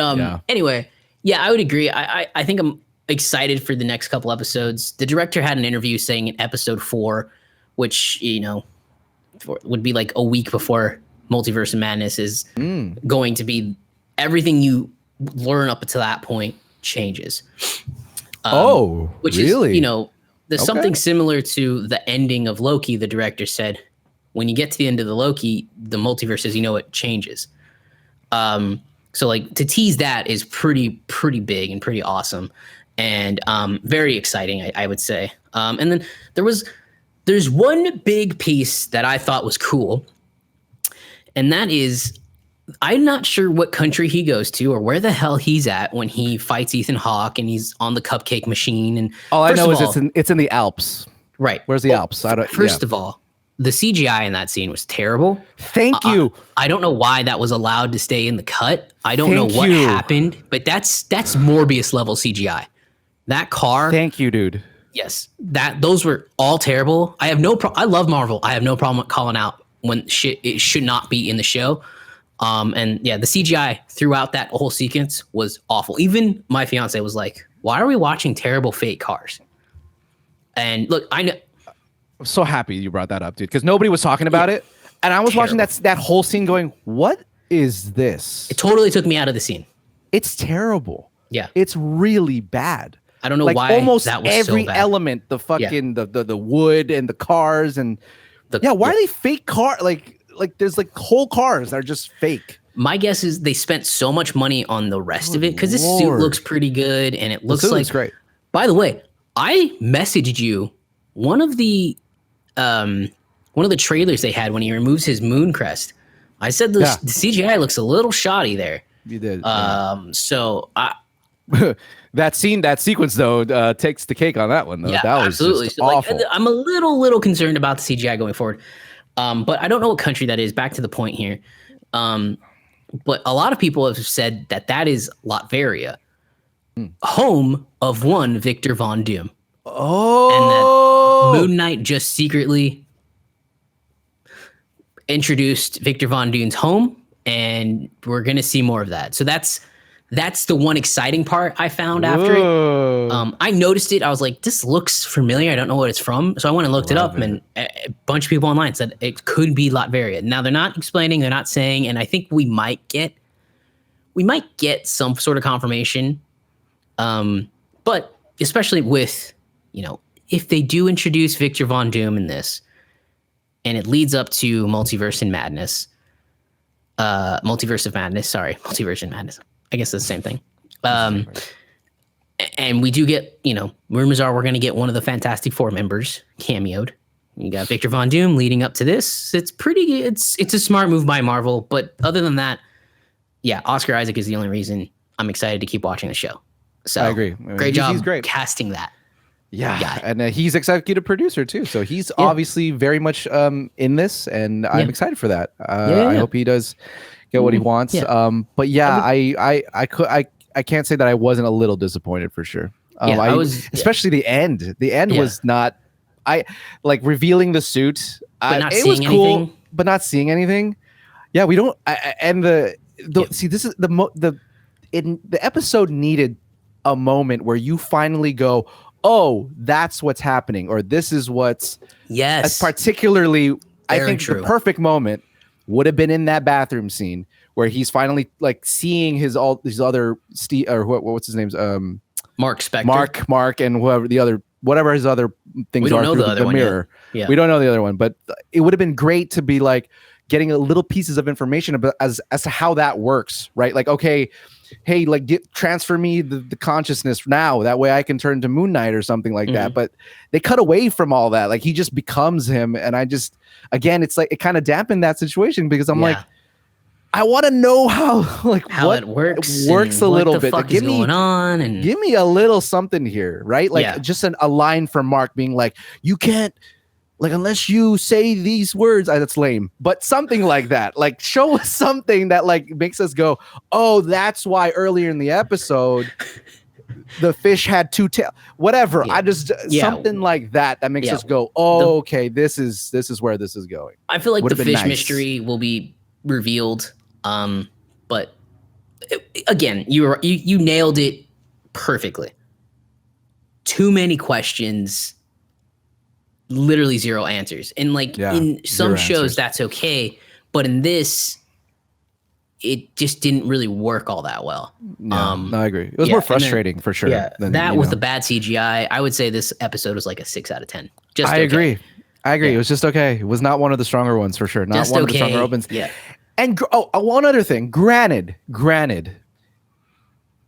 anyway, I would agree. I think I'm excited for the next couple episodes. The director had an interview saying in episode 4, which, you know, would be like a week before Multiverse of Madness is going to be everything you learn up until that point changes. Which really? Is, you know, there's something similar to the ending of Loki. The director said, when you get to the end of the Loki, the multiverse, as you know, it changes. So like to tease that is pretty big and pretty awesome. And very exciting, I would say. And then there's one big piece that I thought was cool, and that is I'm not sure what country he goes to or where the hell he's at when he fights Ethan Hawke and he's on the cupcake machine. And all I know is it's in the Alps. Right. Where's the Alps? First of all, the CGI in that scene was terrible. Thank you. I don't know why that was allowed to stay in the cut. I don't know what happened, but that's Morbius level CGI. That car. Thank you, dude. Yes, those were all terrible. I have no I love Marvel. I have no problem with calling out when shit it should not be in the show. And yeah, the CGI throughout that whole sequence was awful. Even my fiance was like, "Why are we watching terrible fake cars?" And look, I know. I'm so happy you brought that up, dude, because nobody was talking about it, and I was watching that whole scene, going, "What is this?" It totally took me out of the scene. It's terrible. Yeah, it's really bad. I don't know why almost that was every so bad. Element, the fucking the wood and the cars and why are they fake car like there's like whole cars that are just fake. My guess is they spent so much money on the rest of it because this suit looks pretty good and it looks like great. By the way, I messaged you one of the trailers they had when he removes his moon crest. I said the CGI looks a little shoddy there. You did. So I. that sequence though takes the cake on that one though. Yeah, that was absolutely. Just awful. I'm a little concerned about the CGI going forward, but I don't know what country that is. Back to the point here, but a lot of people have said that is Latveria, home of one Victor Von Doom. Oh, and that Moon Knight just secretly introduced Victor Von Doom's home, and we're gonna see more of that. So that's the one exciting part I found after it. I noticed it. I was like, this looks familiar. I don't know what it's from. So I went and looked it up, and a bunch of people online said it could be Latveria. Now they're not explaining, they're not saying, and I think we might get some sort of confirmation. But especially with, you know, if they do introduce Victor Von Doom in this, and it leads up to Multiverse of Madness. I guess it's the same thing. And we do get, you know, rumors are we're going to get one of the Fantastic Four members cameoed. You got Victor Von Doom leading up to this. It's a smart move by Marvel. But other than that, yeah, Oscar Isaac is the only reason I'm excited to keep watching the show. So I agree. I mean, great job he's great. casting that. Yeah, and he's executive producer too, so he's obviously very much in this, and I'm excited for that. I hope he does get what he wants. But yeah, I can't say that I wasn't a little disappointed for sure. I was, especially the end. The end was not. I like revealing the suit. But not it seeing was cool, anything. but not seeing anything. Yeah, we don't. And see, this is the episode needed a moment where you finally go, oh, that's what's happening, or this is what's particularly. I think the perfect moment would have been in that bathroom scene where he's finally like seeing all these other what's his name's Mark Spector, Mark, and whatever his other things we don't are know through the other the one mirror. Yeah. We don't know the other one, but it would have been great to be like getting a little pieces of information about as to how that works, right? Like, okay, hey, like transfer me the consciousness now, that way I can turn to Moon Knight or something like that. But they cut away from all that, like he just becomes him, and I just, again, it's like it kind of dampened that situation because I'm like, I want to know how it works a little bit. Fuck is going on, and give me a little something here, right? Like just a line from Mark being like, "You can't, like, unless you say these words." That's lame, but something like that. Like, show us something that like makes us go, "Oh, that's why earlier in the episode." The fish had two tails. Whatever. I just something like that makes us go, "Oh, okay, this is where this is going." I feel like the fish mystery will be revealed, but again, you nailed it perfectly. Too many questions, literally zero answers, and like in some shows that's okay, but in this, it just didn't really work all that well. No, I agree. It was more frustrating for sure. Yeah, with the bad CGI, I would say this episode was like a 6 out of 10. Just I agree. It was just okay. It was not one of the stronger ones for sure. Not just one of the stronger opens. Yeah. And one other thing. Granted,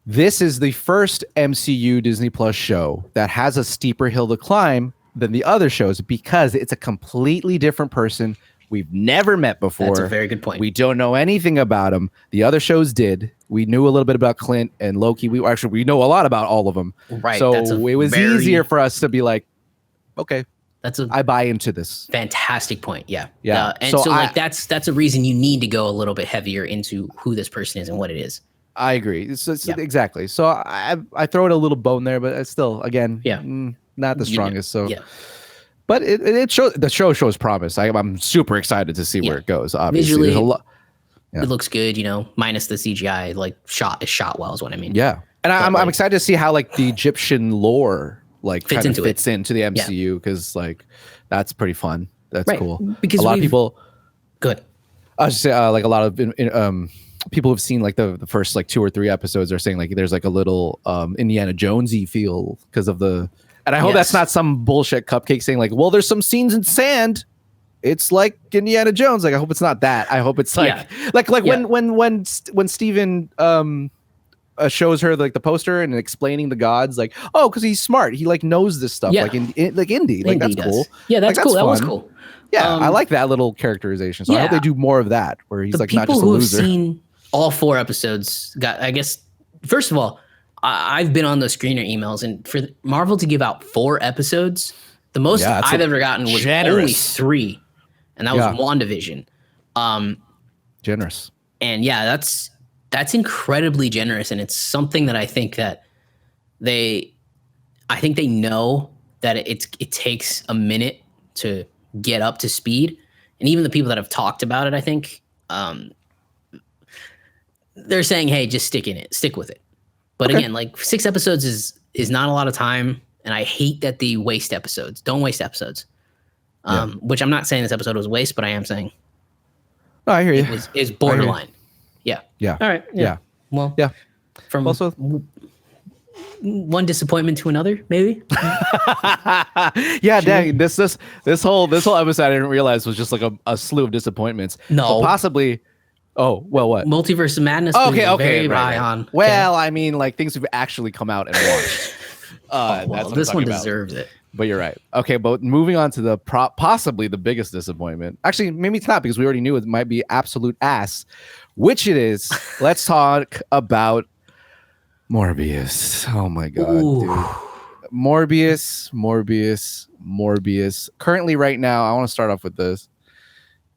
this is the first MCU Disney Plus show that has a steeper hill to climb than the other shows because it's a completely different person we've never met before. That's a very good point. We don't know anything about him. The other shows did. We knew a little bit about Clint and Loki. We know a lot about all of them. Right. So it was easier for us to be like, okay, I buy into this. Fantastic point. Yeah. Yeah. And so like that's a reason you need to go a little bit heavier into who this person is and what it is. I agree. Exactly. So I throw it a little bone there, but it's still, again, not the strongest. So. Yeah. But it shows, the show shows promise. I'm super excited to see where it goes. Obviously, visually, it looks good. Minus the CGI, like shot well is what I mean. Yeah, and I'm excited to see how like the Egyptian lore fits into the MCU because like that's pretty fun. That's cool because a lot of people. Good. I was just say like a lot of people have seen like the first like 2 or 3 episodes are saying like there's like a little Indiana Jonesy feel because of the. And I hope that's not some bullshit cupcake saying like, well, there's some scenes in sand. It's like Indiana Jones. Like, I hope it's not that. I hope it's like when Steven shows her like the poster and explaining the gods, like, oh, because he's smart. He like knows this stuff. Like like Indy. Like that's cool. Yeah, that's cool. That was cool. Yeah, I like that little characterization. So I hope they do more of that, where he's like not just a loser. People who have seen all 4 episodes got. I guess first of all. I've been on those screener emails, and for Marvel to give out 4 episodes, the most I've ever gotten was only 3, and that was WandaVision. Generous. And that's incredibly generous, and it's something that I think that they know that it takes a minute to get up to speed, and even the people that have talked about it, I think, they're saying, "Hey, just stick with it." But again, like 6 episodes is not a lot of time, and I hate that they waste episodes. Don't waste episodes. Which I'm not saying this episode was a waste, but I am saying. No, I hear you. Is borderline. Yeah. Yeah. All right. Yeah. Well. Yeah. From also one disappointment to another, maybe. Dang, this whole episode I didn't realize was just like a slew of disappointments. No, but possibly. Oh, well, what? Multiverse of Madness. Okay, very high on. Well, I mean, like things have actually come out and watched. This one deserves it. But you're right. Okay, but moving on to the possibly the biggest disappointment. Actually, maybe it's not because we already knew it might be absolute ass, which it is. Let's talk about Morbius. Oh my god, Ooh. dude. Morbius. Currently, right now, I want to start off with this.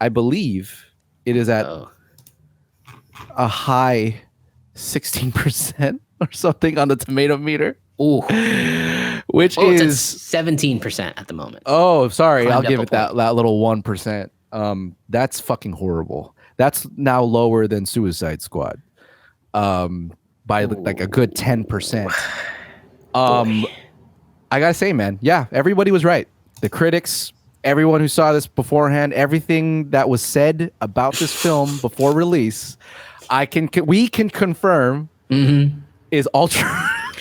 I believe it is at a high 16% or something on the tomato meter. Ooh. Which is 17% at the moment. Oh, sorry. Climbed I'll up give a it that little 1%. That's fucking horrible. That's now lower than Suicide Squad. By like a good 10%. I gotta say, man, yeah, everybody was right. The critics, everyone who saw this beforehand, everything that was said about this film before release, we can confirm is all true.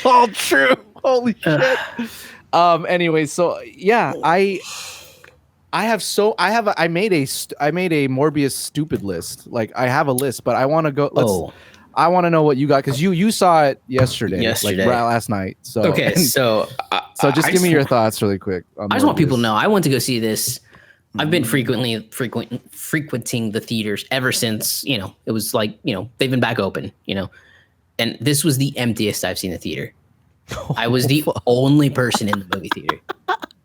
All true. Holy shit. Anyway, so yeah, I made a Morbius stupid list. Like I have a list, but I want to go. I want to know what you got because you saw it yesterday, like last night. So okay, so just give me your thoughts really quick. I just want people to know I went to go see this. I've been frequenting the theaters ever since it was like they've been back open, and this was the emptiest I've seen the theater. I was the only person in the movie theater.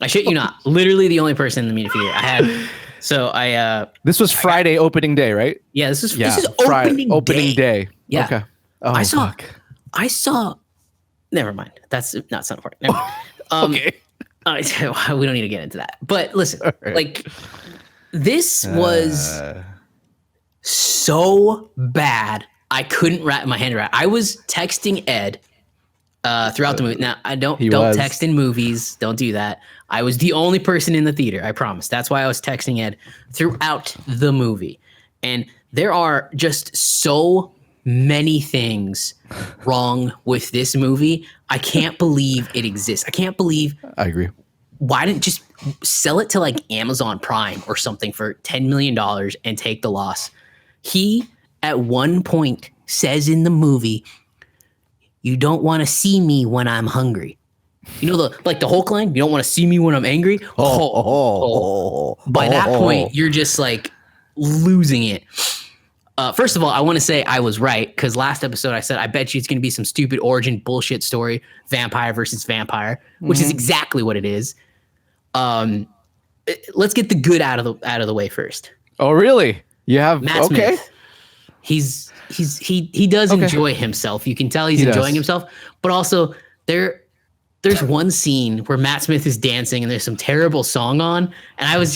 I shit you not. Literally the only person in the movie theater. This was Friday opening day, right? Yeah, this is Friday opening day. Yeah. Okay. Oh, I saw. Never mind. That's not important. Never mind. Okay. We don't need to get into that. But listen, like this was so bad. I couldn't wrap my hand around. I was texting Ed throughout the movie. Now I don't text in movies. Don't do that. I was the only person in the theater. I promise. That's why I was texting Ed throughout the movie. And there are just so many things wrong with this movie. I can't believe it exists. I can't believe. I agree. Why didn't just sell it to like Amazon Prime or something for $10 million and take the loss? He at one point says in the movie, "You don't want to see me when I'm hungry." You know the Hulk line? You don't want to see me when I'm angry. By that point, you're just like losing it. First of all, I want to say I was right because last episode I said I bet you it's going to be some stupid origin bullshit story, vampire versus vampire, which is exactly what it is. Let's get the good out of the way first. Oh, really? You have Matt Smith. He does enjoy himself. You can tell he's enjoying himself, but also there's one scene where Matt Smith is dancing and there's some terrible song on, and I was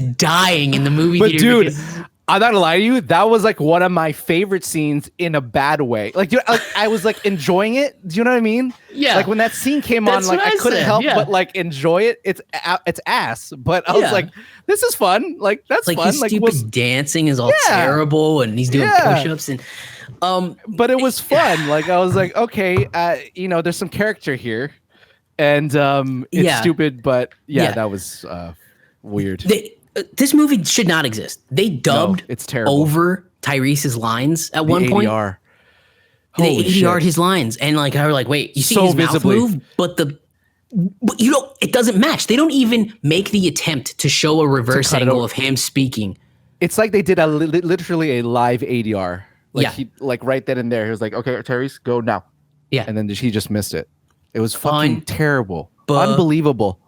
dying in the movie theater. Dude, I'm not gonna lie to you, that was like one of my favorite scenes in a bad way. Like, I was like enjoying it. Do you know what I mean? Yeah. Like when that scene came on, like I couldn't help but like enjoy it. It's ass, but I was like, this is fun. Like that's like fun. His like stupid dancing is all terrible, and he's doing push-ups and. But it was fun. Like I was like, okay, there's some character here, and it's stupid, but that was weird. This movie should not exist. They dubbed it's terrible. over Tyrese's lines at one point. ADR. They ADR'd his lines, and like I was like, wait, you see his visibly. Mouth move, but it doesn't match. They don't even make the attempt to show a reverse angle of him speaking. It's like they did literally a live ADR. Like he right then and there, he was like, "Okay, Tyrese, go now." Yeah, and then he just missed it. It was fucking terrible, unbelievable.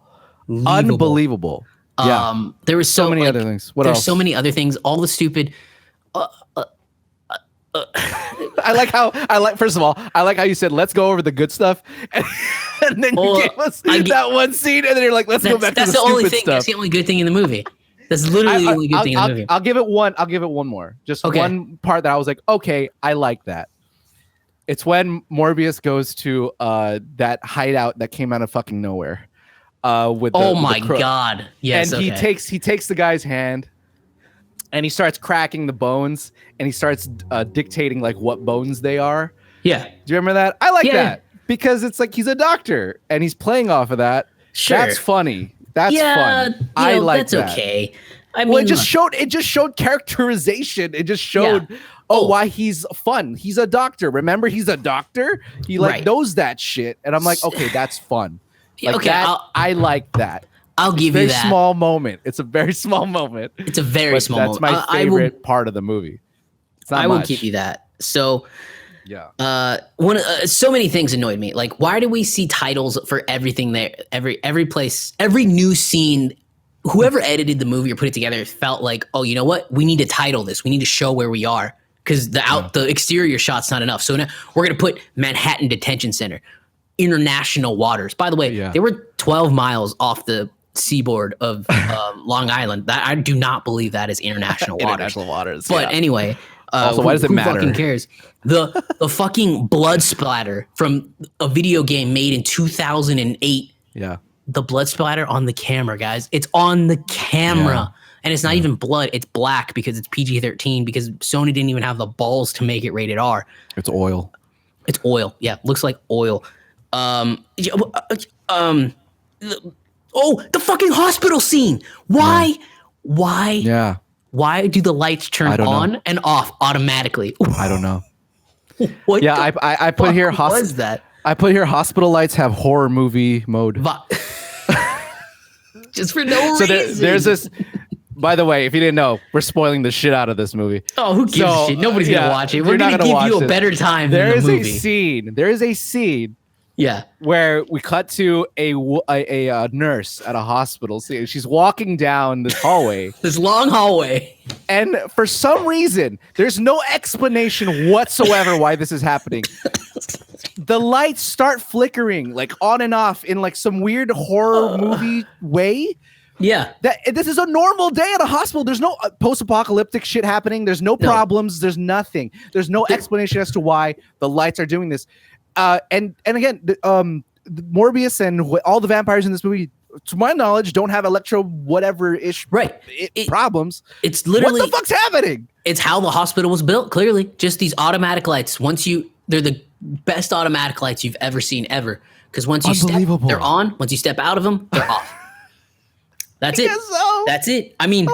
Yeah, there was so many other things. What else? There's so many other things. All the stupid. I like how First of all, I like how you said, "Let's go over the good stuff," and then you gave us that one scene, and then you're like, "Let's go back to the stupid stuff." That's the only good thing in the movie. That's literally the only good thing in the movie. I'll give it one more. Just one part that I was like, okay, I like that. It's when Morbius goes to that hideout that came out of fucking nowhere. With God. Yes. And he takes the guy's hand and he starts cracking the bones and he starts dictating like what bones they are. Yeah. Do you remember that? I like that because it's like he's a doctor and he's playing off of that. Sure. That's funny. That's fun. I like that. That's okay. I mean, it just showed characterization. It just showed why he's fun. He's a doctor. Remember, he's a doctor. He knows that shit. And I'm like, okay, that's fun. Like okay, that, I like that. I'll give you Very that. small moment. It's a very small moment. It's a very But small that's moment. my favorite part of the movie. It's not I will much. give you that. So, Yeah. so many things annoyed me. Like, why do we see titles for everything there? Every place, every new scene. Whoever edited the movie or put it together felt like, oh, you know what? We need to title this. We need to show where we are because the exterior shot's not enough. So now we're gonna put Manhattan Detention Center, international waters. By the way, they were 12 miles off the seaboard of Long Island. That I do not believe that is international waters. International waters. But anyway, also, why does it matter? Who fucking cares? The fucking blood splatter from a video game made in 2008. Yeah. The blood splatter on the camera, guys. It's on the camera. And it's not even blood. It's black because it's PG-13 because Sony didn't even have the balls to make it rated R. It's oil. It's oil. Yeah, looks like oil. The fucking hospital scene. Why? Why? Yeah. Why do the lights turn on and off automatically? I don't know. What? Yeah, I put here what was that? I put here hospital lights have horror movie mode. Just for no So reason. there's this. By the way, if you didn't know, we're spoiling the shit out of this movie. Oh, who gives a shit? Nobody's gonna watch it. We're gonna give you a better time than the movie. There is a scene. Yeah. Where we cut to a nurse at a hospital. See, she's walking down this hallway. This long hallway. And for some reason, there's no explanation whatsoever why this is happening. The lights start flickering like on and off in like some weird horror movie way. Yeah. This is a normal day at a hospital. There's no post-apocalyptic shit happening. There's no problems. There's nothing. There's no explanation as to why the lights are doing this. And again, Morbius and all the vampires in this movie, to my knowledge, don't have electro whatever ish problems. It's literally what the fuck's happening. It's how the hospital was built. Clearly, just these automatic lights. They're the best automatic lights you've ever seen ever. Because once you step, they're on. Once you step out of them, they're off. That's it. So. That's it. I mean,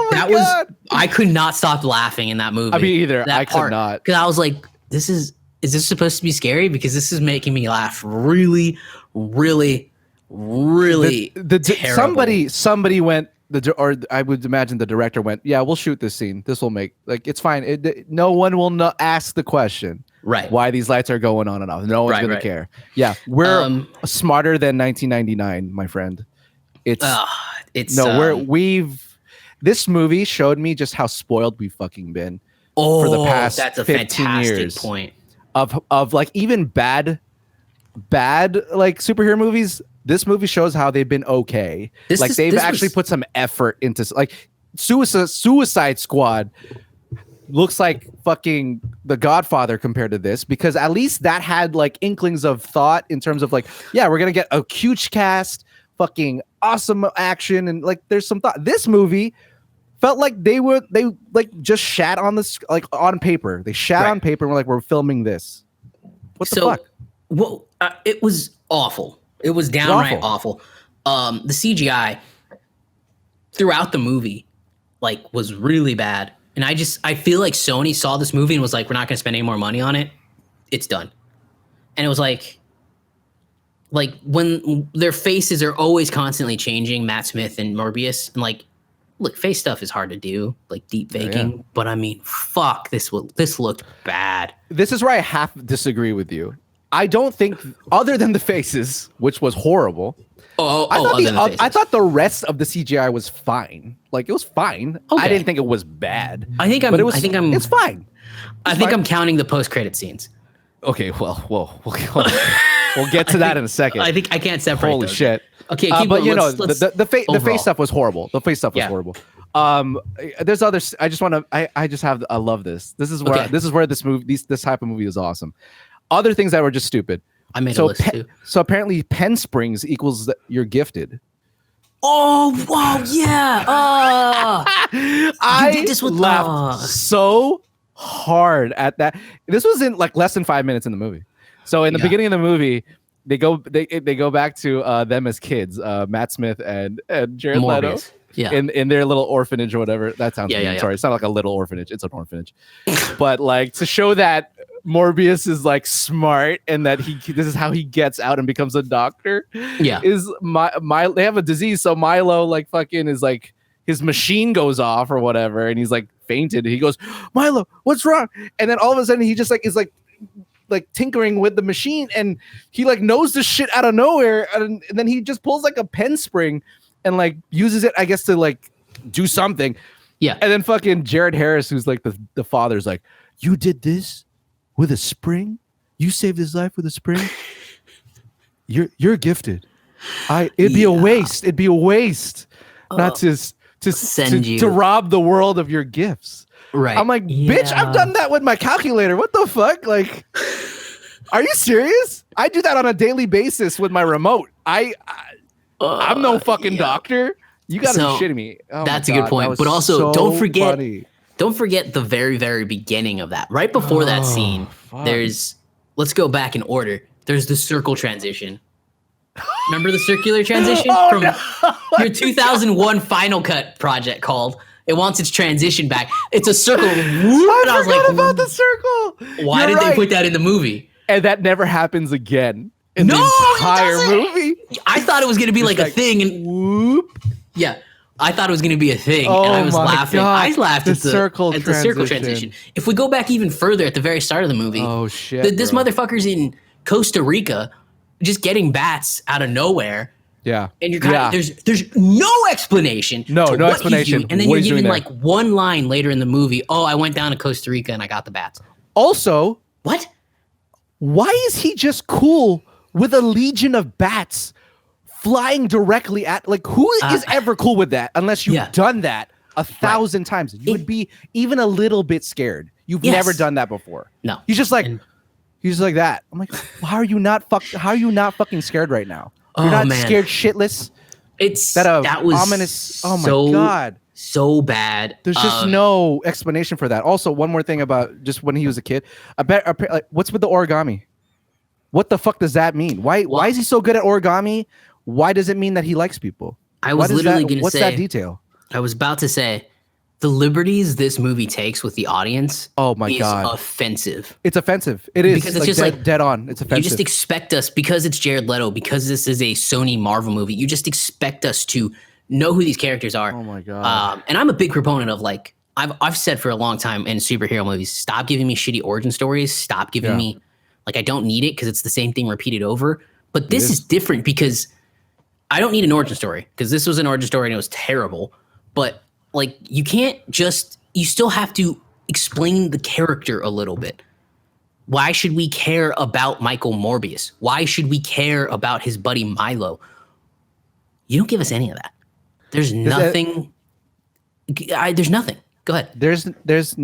I could not stop laughing in that movie. I mean, either. I could not. Because I was like, is this supposed to be scary? Because this is making me laugh really, really, really terrible. Somebody went, or I would imagine the director went, yeah, we'll shoot this scene. This will make, like, it's fine. No one will ask the question. Right. Why these lights are going on and off. No one's going to care. Yeah. We're smarter than 1999, my friend. This movie showed me just how spoiled we've fucking been for the past that's a 15 fantastic years point. Of like even bad like superhero movies. This movie shows how they've been okay. They've actually put some effort into like Suicide Squad looks like fucking The Godfather compared to this, because at least that had like inklings of thought in terms of like, yeah, we're gonna get a huge cast, fucking awesome action, and like there's some thought. This movie felt like they like just shat on this, like on paper. They shat on paper and were like, we're filming this. What the fuck? Well, it was awful. It was downright awful. The CGI throughout the movie like was really bad. And I feel like Sony saw this movie and was like, we're not going to spend any more money on it. It's done. And it was like when their faces are always constantly changing, Matt Smith and Morbius, and like, look, face stuff is hard to do, like deep faking. But I mean, fuck, this looked bad. This is where I half disagree with you. I don't think, other than the faces, which was horrible. I thought the rest of the CGI was fine. Like, it was fine. Okay. I didn't think it was bad. It's fine. I think I'm counting the post-credit scenes. Okay, well, we'll get to that in a second. I think I can't separate. Holy shit. Okay, but you know, the face stuff was horrible. The face stuff was horrible. There's others. I love this. This is where this type of movie is awesome. Other things that were just stupid. I made a list too. So apparently pen springs equals that you're gifted. Oh, wow, yeah. I laughed so hard at that. This was in like less than 5 minutes in the movie. So in the beginning of the movie, they go back to them as kids, Matt Smith and Jared Leto. Yeah. In their little orphanage or whatever. That sounds mean. Sorry, it's not like a little orphanage, it's an orphanage. But like to show that Morbius is like smart and that this is how he gets out and becomes a doctor. Yeah. Is they have a disease, so Milo like fucking is like his machine goes off or whatever, and he's like fainted. He goes, Milo, what's wrong? And then all of a sudden he just like is like tinkering with the machine, and he like knows the shit out of nowhere, and then he just pulls like a pen spring and like uses it, I guess, to like do something. Yeah. And then fucking Jared Harris, who's like the father's like, you did this with a spring? You saved his life with a spring? You're gifted. It'd be a waste. It'd be a waste not to rob the world of your gifts. Right. I'm like, bitch, I've done that with my calculator. What the fuck? Like, are you serious? I do that on a daily basis with my remote. I'm no fucking doctor. You gotta be shitting me. Oh that's a good point. But also, don't forget the very, very beginning of that. Right before that scene, let's go back in order. There's the circle transition. Remember the circular transition from your 2001 Final Cut project called? It wants its transition back. It's a circle. I was like, about the circle. Why did they put that in the movie? And that never happens again in the entire movie. I thought it was going to be like a thing. And whoop. Yeah. I thought it was going to be a thing. And I was laughing. God. I laughed at the circle transition. If we go back even further at the very start of the movie. Oh, shit. This motherfucker's in Costa Rica just getting bats out of nowhere. Yeah. And you're kind of, there's no explanation. No explanation. And then you're given like one line later in the movie. Oh, I went down to Costa Rica and I got the bats. Also, what? Why is he just cool with a legion of bats flying directly at, like, who is ever cool with that unless you've done that 1,000 times? You would be even a little bit scared. You've never done that before. No. He's just like that. I'm like, how are you not fucking scared right now? You're not scared shitless. That was ominous. Oh my God. So bad. There's just no explanation for that. Also, one more thing about just when he was a kid. I bet like, what's with the origami? What the fuck does that mean? Why is he so good at origami? Why does it mean that he likes people? I was literally going to say. What's that detail? I was about to say, the liberties this movie takes with the audience. Oh my God. Is offensive. It's offensive. It is because it's just like dead on. It's offensive. You just expect us, because it's Jared Leto, because this is a Sony Marvel movie. You just expect us to know who these characters are. Oh my God. And I'm a big proponent of, like, I've said for a long time in superhero movies, stop giving me shitty origin stories. Stop giving me, like, I don't need it because it's the same thing repeated over. But this is different because I don't need an origin story, because this was an origin story and it was terrible. But like, you still have to explain the character a little bit. Why should we care about Michael Morbius? Why should we care about his buddy Milo? You don't give us any of that. There's nothing. There's nothing. Go ahead. There's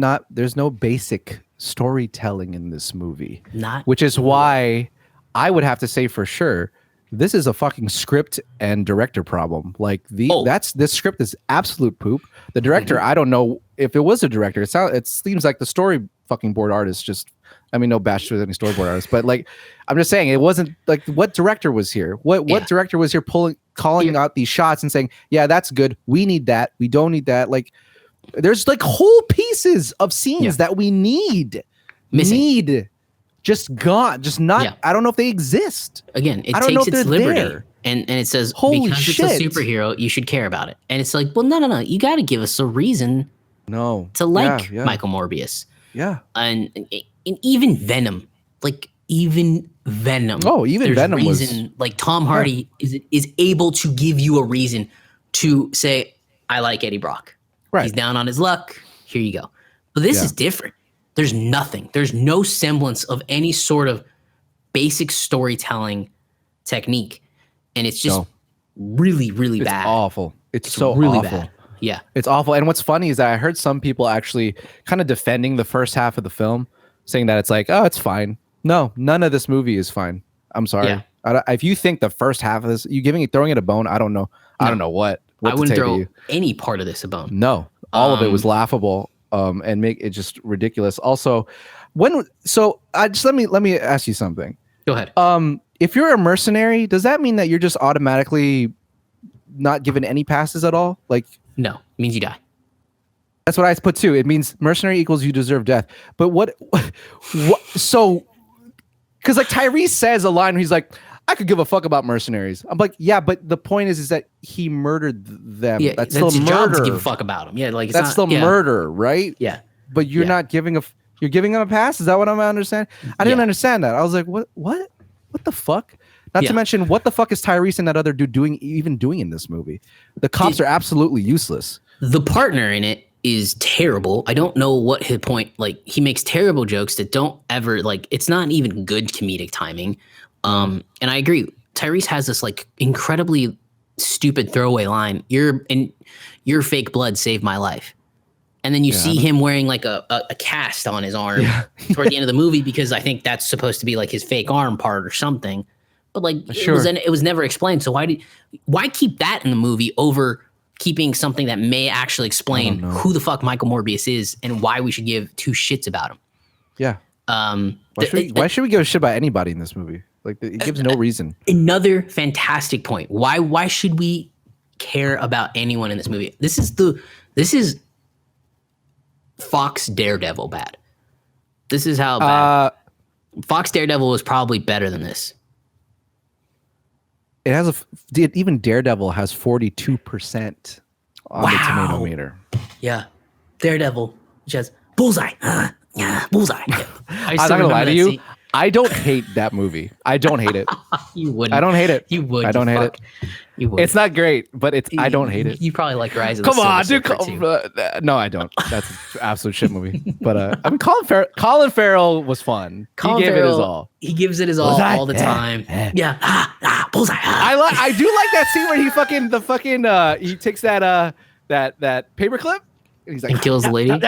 no basic storytelling in this movie. Which is why I would have to say for sure this is a fucking script and director problem. Like this script is absolute poop. The director, I don't know if it was a director. It seems like the story fucking board artist just. I mean, no bash to any storyboard artist, but like, I'm just saying, it wasn't like what director was here. What director was here calling out these shots and saying, yeah, that's good. We need that. We don't need that. Like, there's like whole pieces of scenes that we missing. Just gone. Just not. I don't know if they exist. Again, it takes its liberty. And it says, holy because shit. It's a superhero, you should care about it. And it's like, well, no. You got to give us a reason to like Michael Morbius. Yeah. And even Venom. Like, even Venom. Oh, even Venom reason, like, Tom Hardy is able to give you a reason to say, I like Eddie Brock. Right. He's down on his luck. Here you go. But this is different. There's nothing. There's no semblance of any sort of basic storytelling technique. And it's just really, really bad. It's awful. It's so really awful. Bad. Yeah. It's awful. And what's funny is that I heard some people actually kind of defending the first half of the film, saying that it's like, oh, it's fine. No, none of this movie is fine. I'm sorry. Yeah. If you think the first half of this, throwing it a bone, I don't know. I don't know what I to wouldn't say throw to you. any part of this a bone. No, all of it was laughable. And make it just ridiculous. Also, let me ask you something. Go ahead. If you're a mercenary, does that mean that you're just automatically not given any passes at all? Like, no, it means you die. That's what I put too. It means mercenary equals you deserve death. But what so because like Tyrese says a line where he's like, I could give a fuck about mercenaries. I'm like, yeah, but the point is that he murdered them. Yeah, that's your still job murder. to give a fuck about them. Yeah, like That's still murder, right? Yeah. But you're not giving you're giving him a pass? Is that what I'm understanding? I didn't understand that. I was like, what the fuck? Not to mention, what the fuck is Tyrese and that other dude doing in this movie? The cops are absolutely useless. The partner in it is terrible. I don't know what his point, like he makes terrible jokes that don't ever, like, it's not even good comedic timing. And I agree. Tyrese has this like incredibly stupid throwaway line. Your fake blood saved my life. And then you see him wearing like a cast on his arm toward the end of the movie, because I think that's supposed to be like his fake arm part or something. But like it was never explained. So why keep that in the movie over keeping something that may actually explain who the fuck Michael Morbius is and why we should give two shits about him? Yeah. Why should we give a shit about anybody in this movie? Like it gives no reason. Another fantastic point. Why should we care about anyone in this movie? This is Fox Daredevil bad. This is how bad. Fox Daredevil was probably better than this. It has even Daredevil has 42% on the tomato meter. Yeah, Daredevil just bullseye. Bullseye. Yeah. I'm not gonna lie to you. I don't hate that movie. I don't hate it. You wouldn't. I don't hate it. You would. I don't hate it. You would. It's not great, but I don't hate it. You probably like Rise of the Come on, dude. Surfer No, I don't. That's an absolute shit movie. But I mean, Colin Farrell was fun. He gave it his all. He gives it his all the time. Yeah. Bullseye. I do like that scene where he takes that paperclip and he's like, and kills the lady.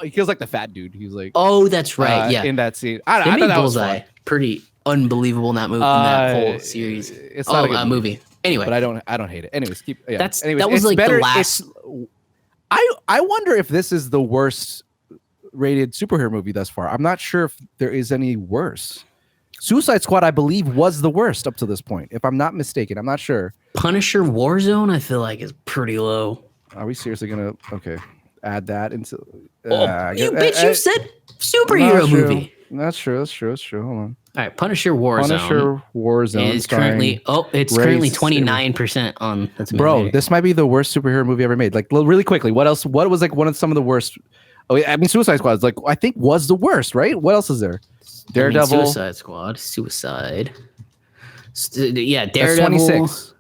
He kills like the fat dude. He's like, oh, that's right. Yeah, in that scene, I thought that Bullseye was fun. Pretty unbelievable in that movie. In that whole series. It's not a good movie. Anyway, but I don't hate it. Anyways, that was like better. The last. I wonder if this is the worst rated superhero movie thus far. I'm not sure if there is any worse. Suicide Squad, I believe, was the worst up to this point, if I'm not mistaken. I'm not sure. Punisher Warzone, I feel like, is pretty low. Are we seriously gonna add that into? You said superhero movie. That's true. Hold on. All right, Punisher Warzone is currently it's currently 29% on. Bro, this might be the worst superhero movie ever made. Like really quickly, what else? What was like one of some of the worst? Oh, I mean, Suicide Squad is like I think was the worst, right? What else is there? Daredevil, Suicide Squad, yeah, Daredevil. That's 26.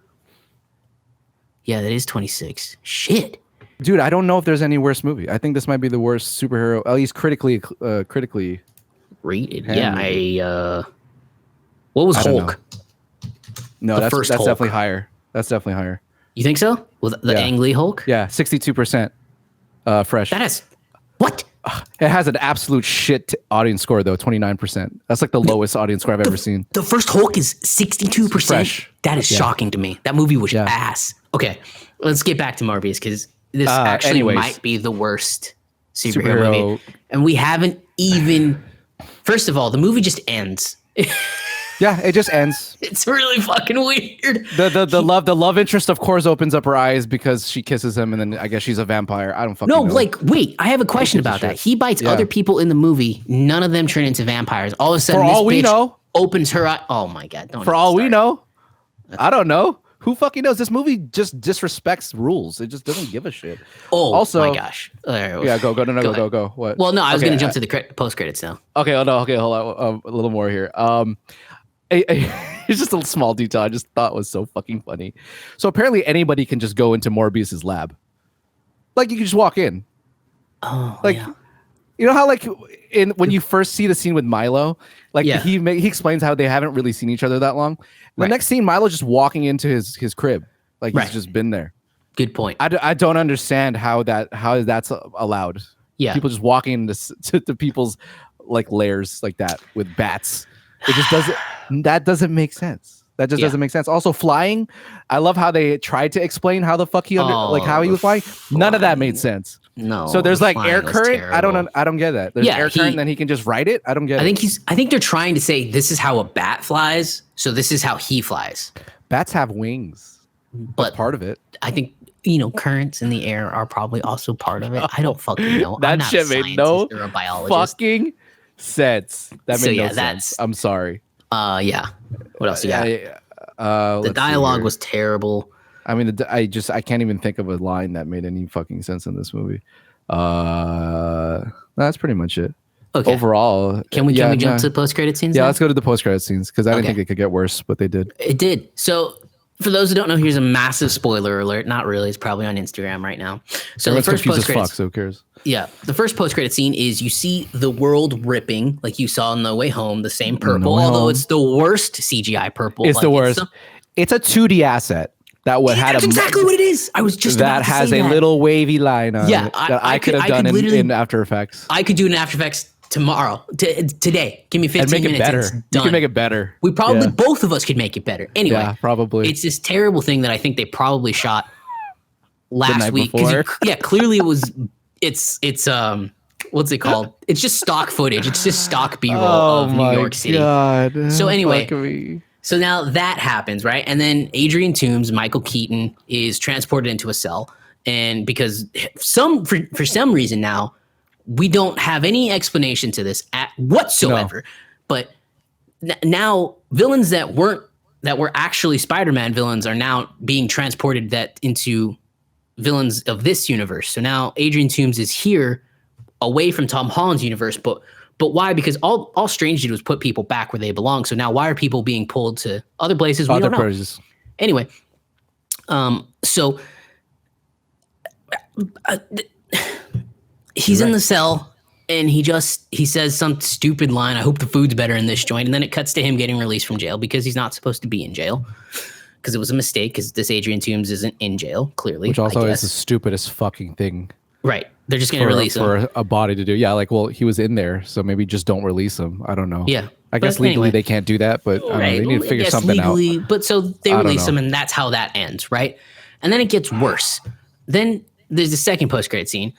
Yeah, that is 26. Shit. Dude, I don't know if there's any worse movie. I think this might be the worst superhero, at least critically rated. Yeah, what was Hulk? No, that's definitely higher. That's definitely higher. You think so? With the Ang Lee Hulk? Yeah, 62% fresh. That is what? It has an absolute shit audience score though, 29%. That's like the lowest audience score I've ever seen. The first Hulk is 62%. Fresh. That is shocking to me. That movie was ass. Okay, let's get back to Morbius because this actually might be the worst superhero movie. And we haven't even... First of all, the movie just ends. Yeah, it just ends. It's really fucking weird. The love interest, of course, opens up her eyes because she kisses him, and then I guess she's a vampire. I don't fucking know. No, like, wait, I have a question about that. He bites other people in the movie. None of them turn into vampires. All of a sudden, this bitch opens her eye. Oh my God. For all we know. I don't know. Who fucking knows? This movie just disrespects rules. It just doesn't give a shit. Oh, also, my gosh. Yeah, go. What? Well, no, I was going to jump to the post credits now. Okay, hold on. A little more here. It's just a small detail I just thought was so fucking funny. So apparently anybody can just go into Morbius's lab. Like you can just walk in. Oh, like you know how like when you first see the scene with Milo, like he explains how they haven't really seen each other that long. The next scene, Milo's just walking into his crib, like he's just been there. Good point. I don't understand how that's allowed. Yeah, people just walking into people's like lairs like that with bats. It just doesn't. That doesn't make sense. That just doesn't make sense. Also, flying. I love how they tried to explain how the fuck how he was flying. None of that made sense. No. So there's like air current. I don't get that. There's air current, and then he can just ride it. I don't get it. I think they're trying to say this is how a bat flies. So this is how he flies. Bats have wings. But part of it. I think currents in the air are probably also part of it. I don't fucking know. I'm That not shit a made scientist no or a biologist. fucking sense. That So, made no yeah, sense. that's- I'm sorry. Yeah. What else you got? The Let's see dialogue here. was terrible. I mean, I can't even think of a line that made any fucking sense in this movie. That's pretty much it. Okay. Overall, Can we jump to the post-credit scenes? Yeah, now? let's go to the post-credit scenes because I didn't Okay. think it could get worse, but they did. It did. So, for those who don't know, here's a massive spoiler alert. Not really. It's probably on Instagram right now. So Everyone's the first confused as post-credit, fuck, so who cares? yeah, the first post-credit scene is you see the world ripping, like you saw in No Way Home, the same purple. Way although Home. it's the worst CGI purple. It's the worst. It's a 2D asset that would had That's exactly what it is. I was just about that to has say a that. little wavy line on Yeah, it that I could have I done could literally- in After Effects I could do an After Effects tomorrow, today. Give me 15 and make minutes. it better. It's You done. can make it better. We probably, Yeah. both of us could make it better. Anyway, Yeah, probably. it's this terrible thing that I think they probably shot last night week. before. Yeah, clearly it was. It's what's it called? It's just stock footage. It's just stock B-roll of New York City. God. So anyway, Fuck me. So now that happens, right? And then Adrian Toomes, Michael Keaton, is transported into a cell, and because for some reason now, we don't have any explanation to this whatsoever. But now villains that were actually Spider-Man villains are now being transported into villains of this universe. So now Adrian Toomes is here, away from Tom Holland's universe, but why? Because all Strange did was put people back where they belong. So now why are people being pulled to other places? We don't know. Places. Anyway, so he's in the cell and he says some stupid line. I hope the food's better in this joint. And then it cuts to him getting released from jail because he's not supposed to be in jail because it was a mistake because this Adrian Toomes isn't in jail, clearly. Which also I is the guess. stupidest fucking thing. Right. They're just going to release him. For a body to do. Yeah, like, well, he was in there, so maybe just don't release him. I don't know. Yeah. I guess But legally anyway. they can't do that, but I don't know, they need to figure Yes, something legally, out. But so they I don't release know. him, and that's how that ends, right? And then it gets worse. Then there's the second post-credit scene.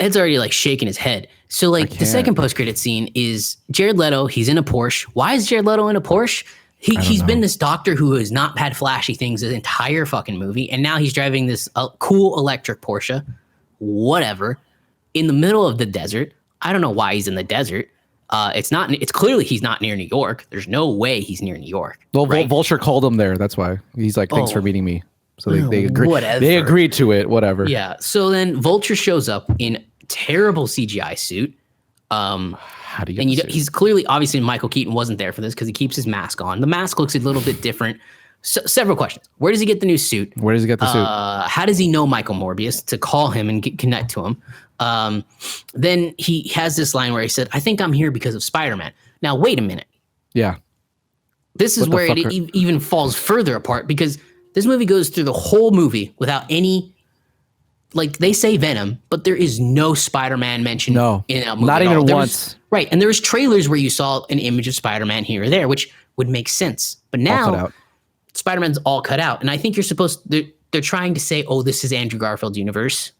Ed's already like shaking his head. So like the can't. second post-credit scene is Jared Leto. He's in a Porsche. Why is Jared Leto in a Porsche? He's been this doctor who has not had flashy things the entire fucking movie, and now he's driving this cool electric Porsche, whatever, in the middle of the desert. I don't know why he's in the desert. It's clearly he's not near New York. There's no way he's near New York. Well, right? Vulture called him there. That's why he's like, "Thanks Oh. for meeting me." So they agreed. Whatever. They agreed to it. Whatever. Yeah. So then Vulture shows up in terrible CGI suit. How do you? And Get he's clearly, obviously, Michael Keaton wasn't there for this because he keeps his mask on. The mask looks a little bit different. So, several questions. Where does he get the new suit? Where does he get the suit? How does he know Michael Morbius to call him and connect to him? Then he has this line where he said, "I think I'm here because of Spider-Man." Now, wait a minute. Yeah. This is What the where it fuck are- even falls further apart because this movie goes through the whole movie without any, like they say Venom, but there is no Spider-Man mentioned No. in a movie. Not at even all. once. Right. And there was trailers where you saw an image of Spider-Man here or there, which would make sense. But All cut now out. Spider-Man's all cut out. And I think they're trying to say, oh, this is Andrew Garfield's universe.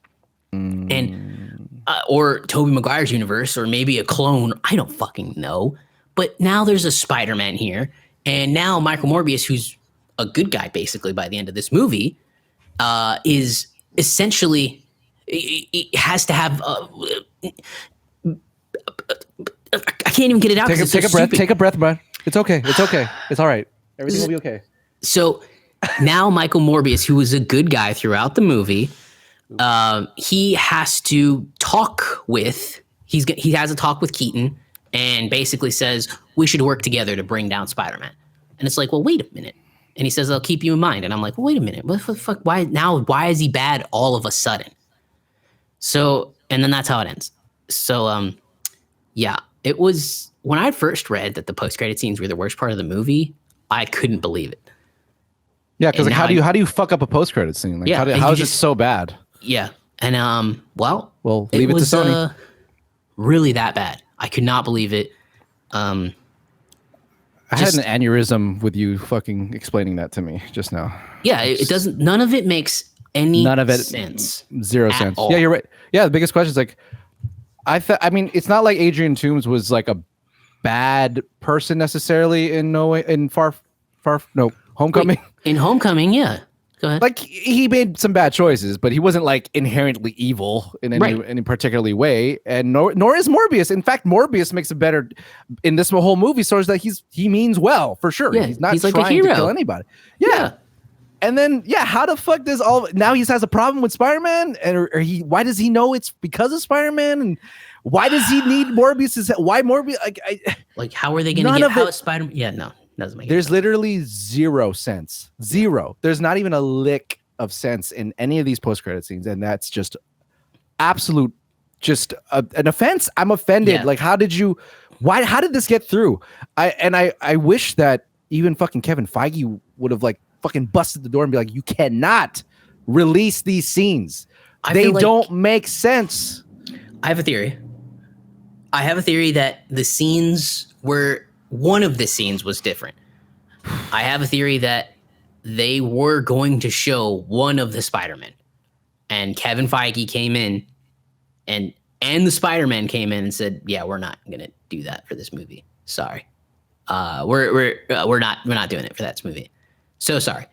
And or Tobey Maguire's universe, or maybe a clone. I don't fucking know. But now there's a Spider-Man here. And now Michael Morbius, who's a good guy basically by the end of this movie, is essentially he has to have. I can't even get it out. Take 'cause a, it's so take a breath. stupid. Take a breath, bro. It's okay. It's okay. It's all right. Everything will be okay. So now Michael Morbius, who was a good guy throughout the movie, he has to talk with. He has a talk with Keaton and basically says we should work together to bring down Spider-Man. And it's like, well, wait a minute. And he says, I'll keep you in mind. And I'm like, well, wait a minute. What the fuck? Why now? Why is he bad all of a sudden? So, and then that's how it ends. So, yeah, it was when I first read that the post-credit scenes were the worst part of the movie, I couldn't believe it. Yeah, because And like, now how do you fuck up a post credit scene? Like, Yeah, and how you is it just- so bad? Yeah. And, well, Leave it to Sony. Really that bad. I could not believe it. I just- had an aneurysm with you fucking explaining that to me just now. Yeah, it doesn't, none of it makes any None of it- sense. Zero At sense. all. Yeah, you're right. Yeah, the biggest question is like, I mean, it's not like Adrian Toomes was like a bad person necessarily in Homecoming. In Homecoming, yeah. Go ahead. Like he made some bad choices, but he wasn't like inherently evil in any particularly way. And nor is Morbius. In fact, Morbius makes it better in this whole movie. So is that he means well for sure. Yeah, he's not he's like trying a hero to kill anybody. Yeah. And then how the fuck does now he has a problem with Spider-Man, and or he why does he know it's because of Spider-Man, and why does he need Morbius? Why Morbius? Like how are they going to get out of Spider-Man? Yeah, no. Doesn't make There's literally zero sense. Zero. There's not even a lick of sense in any of these post-credit scenes, and that's just absolute, just an offense. I'm offended. Yeah. Like, how did this get through? I wish that even fucking Kevin Feige would have like fucking busted the door and be like, you cannot release these scenes. They don't make sense. I have a theory. That the scenes were. One of the scenes was different. I have a theory that they were going to show one of the Spider-Men, and Kevin Feige came in, and the Spider-Man came in and said, "Yeah, we're not gonna do that for this movie. Sorry, we're not doing it for that movie. So sorry,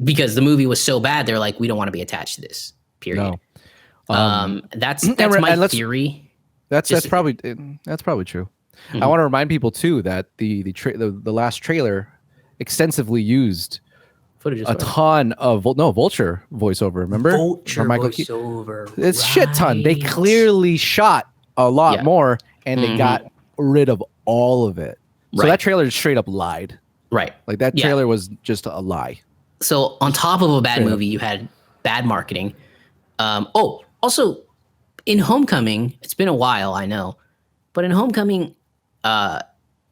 because the movie was so bad. They're like, we don't want to be attached to this. Period. No. That's my theory. That's probably true. I want to remind people too that the last trailer extensively used footage a ton of Vulture voiceover. Remember, Vulture voiceover. It's shit ton. They clearly shot a lot more, and they got rid of all of it. So that trailer straight up lied. Right. Like that trailer was just a lie. So on top of a bad movie, you had bad marketing. Also in Homecoming, it's been a while, I know, but in Homecoming.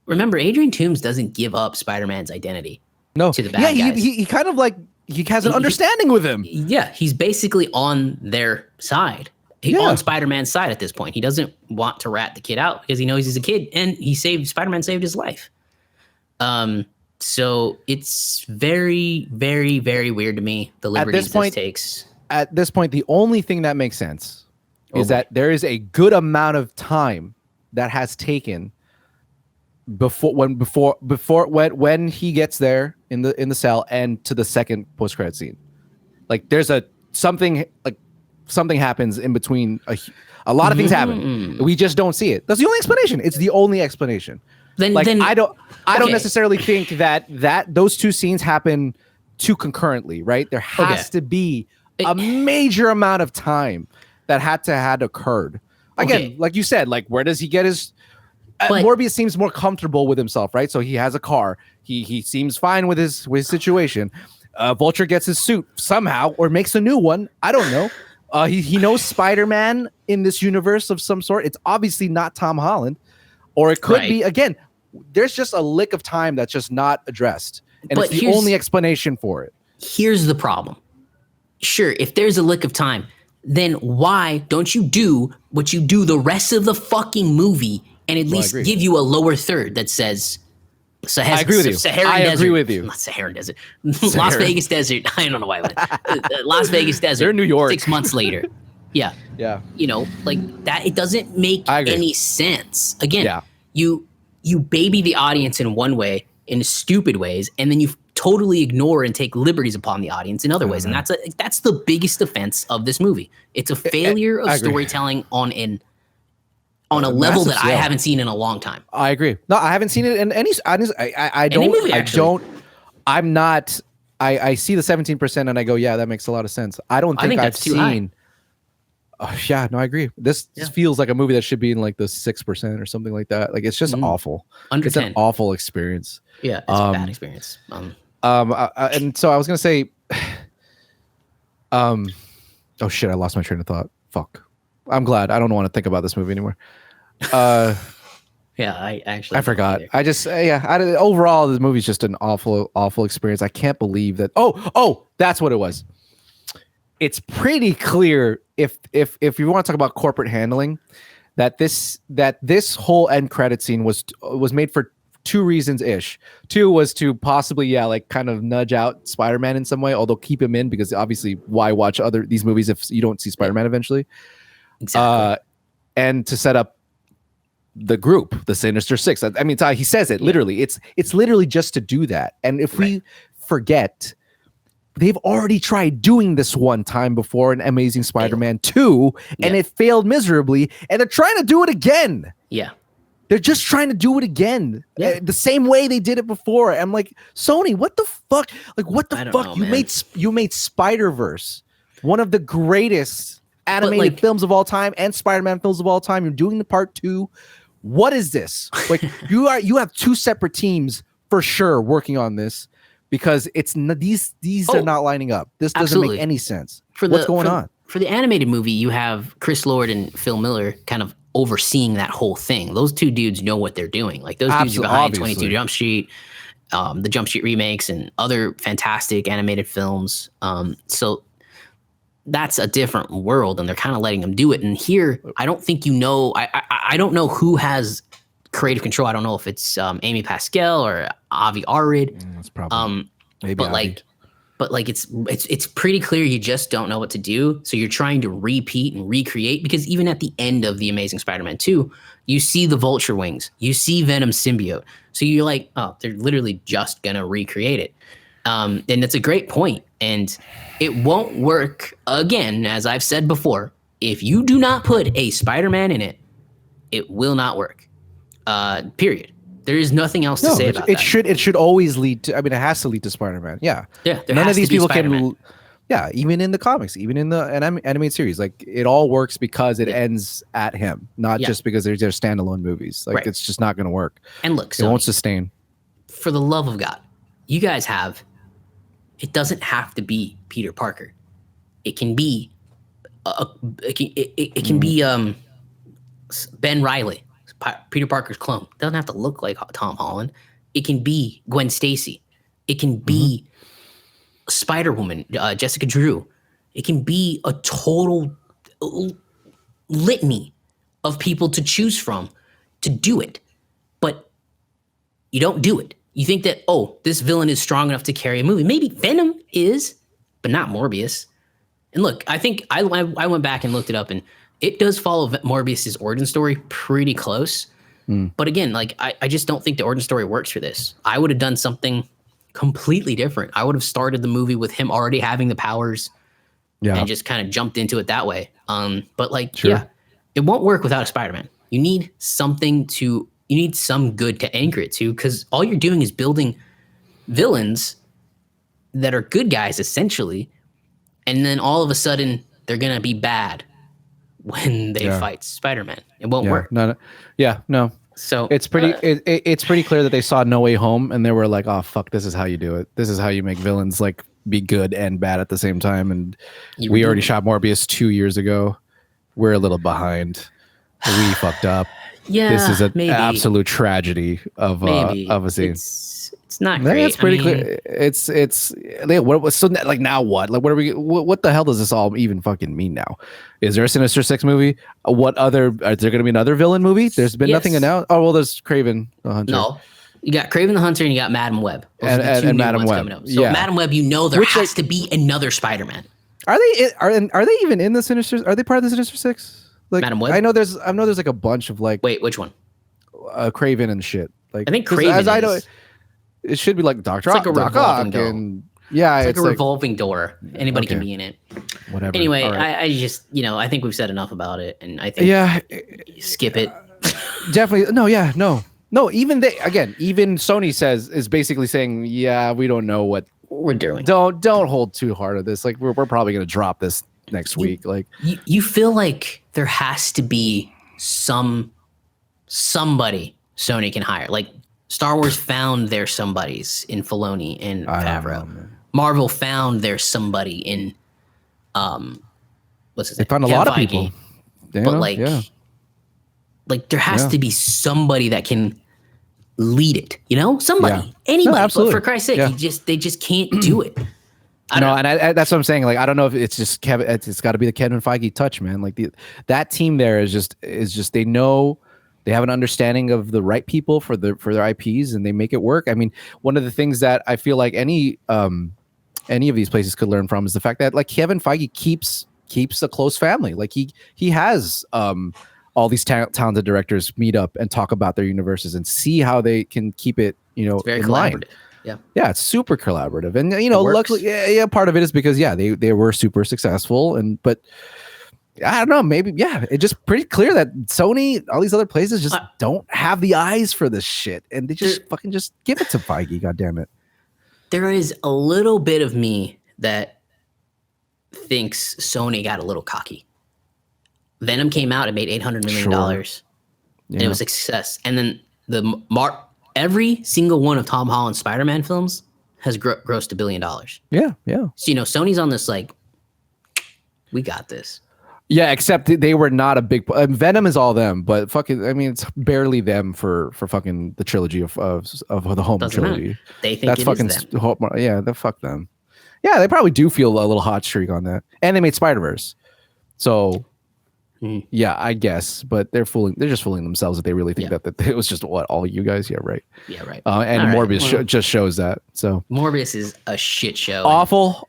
Remember, Adrian Toomes doesn't give up Spider-Man's identity to the bad guys. He kind of like he has an understanding with him. Yeah, he's basically on their side. On Spider-Man's side at this point. He doesn't want to rat the kid out because he knows he's a kid, and Spider-Man saved his life. So it's very, very, very weird to me, the liberties this takes. At this point, the only thing that makes sense is that there is a good amount of time that has taken when he gets there in the cell and to the second post-credit scene. Like there's something happens in between. A lot of things happen. We just don't see it. That's the only explanation. It's the only explanation. Then I don't necessarily think that those two scenes happen too concurrently, right? There has to be a major amount of time that had occurred. Again, like you said, like where does he get his Morbius seems more comfortable with himself, right? So he has a car. He seems fine with his situation. Vulture gets his suit somehow or makes a new one. I don't know. He knows Spider-Man in this universe of some sort. It's obviously not Tom Holland, or it could be. Again, there's just a lick of time that's just not addressed, and it's the only explanation for it. Here's the problem. Sure, if there's a lick of time, then why don't you do what you do the rest of the fucking movie and at least give you a lower third that says I agree with you. Saharan I Desert. agree with you. Not Saharan Desert. Las Vegas Desert. I don't know why I went. Las Vegas Desert. They're in New York. 6 months later. Yeah. Yeah. You know, like that. It doesn't make any sense. Again, you baby the audience in one way, in stupid ways, and then you totally ignore and take liberties upon the audience in other ways. And that's the biggest offense of this movie. It's a failure of storytelling on a level that I haven't seen in a long time. I agree. No, I haven't seen it in any. I see the 17% and I go, yeah, that makes a lot of sense. I don't think I've seen. Yeah, no, I agree. This feels like a movie that should be in like the 6% or something like that. Like it's just awful. It's 10. An awful experience. Yeah, it's a bad experience. And so I was gonna say, oh shit, I lost my train of thought. Fuck. I'm glad. I don't want to think about this movie anymore. Yeah, I forgot. I just overall, this movie's just an awful experience. I can't believe that. Oh, that's what it was. It's pretty clear if you want to talk about corporate handling, that this whole end credit scene was made for two reasons ish. Two was to possibly like kind of nudge out Spider-Man in some way, although keep him in because obviously why watch these movies if you don't see Spider-Man eventually. Exactly. And to set up the group, the Sinister Six. I mean, he says it literally. It's literally just to do that. And if we forget they've already tried doing this one time before in Amazing Spider-Man 2, and it failed miserably, and they're trying to do it again. Yeah. They're just trying to do it again, the same way they did it before. I'm like, Sony, what the fuck? Like, what the fuck? You made Spider-Verse one of the greatest animated films of all time and Spider-Man films of all time. You're doing the part 2. What is this? Like, you have 2 separate teams for sure working on this, because it's these are not lining up. This doesn't make any sense. What's going on? For the animated movie, you have Chris Lord and Phil Miller kind of overseeing that whole thing. Those 2 dudes know what they're doing. Like, those dudes are behind 22 Jump Street, the Jump Street remakes, and other fantastic animated films. So that's a different world, and they're kind of letting them do it. And here, I don't think I don't know who has creative control. I don't know if it's Amy Pascal or Avi Arad. That's probably maybe. But it's pretty clear you just don't know what to do. So you're trying to repeat and recreate, because even at the end of The Amazing Spider-Man 2, you see the Vulture wings, you see Venom symbiote. So you're like, oh, they're literally just gonna recreate it. And that's a great point. And it won't work again, as I've said before. If you do not put a Spider-Man in it, it will not work. Period. There is nothing else to say about that. It should always lead to. I mean, it has to lead to Spider-Man. Yeah. None of these people can. Yeah, even in the comics, even in the animated series, like, it all works because it ends at him, not just because they're standalone movies. Like, it's just not going to work. And look, it won't sustain. For the love of God, you guys have. It doesn't have to be Peter Parker. It can be. It can be Ben Reilly, Peter Parker's clone. It doesn't have to look like Tom Holland. It can be Gwen Stacy. It can be Spider-Woman, Jessica Drew. It can be a total litany of people to choose from to do it. But you don't do it. You think that, oh, this villain is strong enough to carry a movie. Maybe Venom is, but not Morbius. And look, I think I went back and looked it up, and it does follow Morbius's origin story pretty close. But again, like, I just don't think the origin story works for this. I would have done something completely different. I would have started the movie with him already having the powers and just kind of jumped into it that way. But like, it won't work without a Spider-Man. You need some good to anchor it to, because all you're doing is building villains that are good guys, essentially. And then all of a sudden, they're going to be bad when they fight Spider-Man. It won't work. No. So it's pretty it's pretty clear that they saw No Way Home and they were like, oh, fuck, this is how you do it. This is how you make villains like be good and bad at the same time. And we already shot Morbius 2 years ago. We're a little behind. We fucked up. Yeah, this is an absolute tragedy of a scene. It's not great. That's pretty clear. It's so like, now what? Like, what the hell does this all even fucking mean now? Is there a Sinister Six movie? Is there going to be another villain movie? There's been nothing announced. Oh well, there's Kraven the Hunter. No, you got Kraven the Hunter and you got Madam Web. And Madam Web. So Madam Web, there has to be another Spider-Man. Are they even in the Sinister? Are they part of the Sinister Six? Like, Madam Web. I know there's like a bunch of like. Wait, which one? Kraven and shit. Like, I think Kraven. As I know, it should be like Doctor Ock and it's like a revolving door. Anybody can be in it. Whatever. Anyway, right. I just I think we've said enough about it, and I think skip it. Definitely no. Even Sony is basically saying we don't know what we're doing. Don't hold too hard of this. Like we're probably gonna drop this next week. Like you feel like there has to be somebody Sony can hire. Like Star Wars found their somebodies in Filoni and Favreau. Marvel found their somebody in what's his name? They found a lot of people. But like there has to be somebody that can lead it. Somebody, anybody. Absolutely. But for Christ's sake, they just can't do it. And that's what I'm saying. Like, I don't know if it's just Kevin. It's got to be the Kevin Feige touch, man. Like that team there is just they know. They have an understanding of the right people for their IPs, and they make it work. I mean, one of the things that I feel like any of these places could learn from is the fact that like Kevin Feige keeps a close family. Like he has all these talented directors meet up and talk about their universes and see how they can keep it it's very in collaborative. line. Yeah, it's super collaborative, and works. luckily, yeah, part of it is because they were super successful, but I don't know, maybe it's just pretty clear that Sony, all these other places, just don't have the eyes for this shit, and they just fucking just give it to Feige. God damn it! There is a little bit of me that thinks Sony got a little cocky. Venom came out, it made $800 million, and it was a success. And then every single one of Tom Holland's Spider-Man films has grossed $1 billion. Yeah. So Sony's on this like, we got this. Yeah, except they were not a big. Venom is all them, but fucking, I mean, it's barely them for fucking the trilogy of the home trilogy. Matter. They think that's fucking them. Yeah, the fuck them. Yeah, they probably do feel a little hot streak on that, and they made Spider-Verse, so yeah, I guess. But they're just fooling themselves if they really think that it was just all you guys. Yeah, right. Yeah, right. And all Morbius just shows that. So Morbius is a shit show. Awful.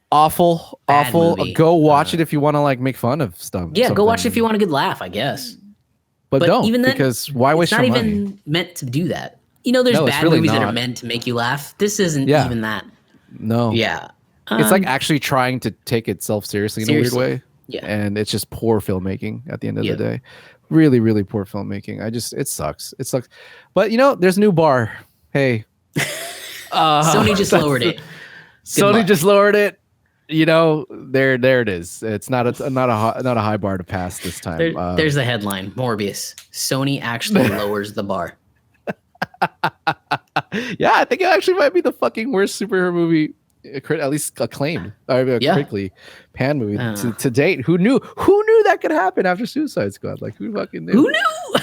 Movie. Go watch it if you want to like make fun of stuff. Yeah, go watch it if you want a good laugh, I guess. But don't, even then, because why waste your money? It's not even meant to do that. There's bad movies that are meant to make you laugh. This isn't even that. No. Yeah. It's like actually trying to take itself seriously in a weird way. Yeah. And it's just poor filmmaking at the end of the day. Really, really poor filmmaking. It sucks. It sucks. But there's a new bar. Hey. Sony just lowered it. Sony just lowered it. There it is. It's not a high bar to pass this time. There's the headline: Morbius. Sony actually lowers the bar. Yeah, I think it actually might be the fucking worst superhero movie, at least acclaimed, critically panned movie to date. Who knew that could happen after Suicide Squad? Like, who fucking knew? Who knew?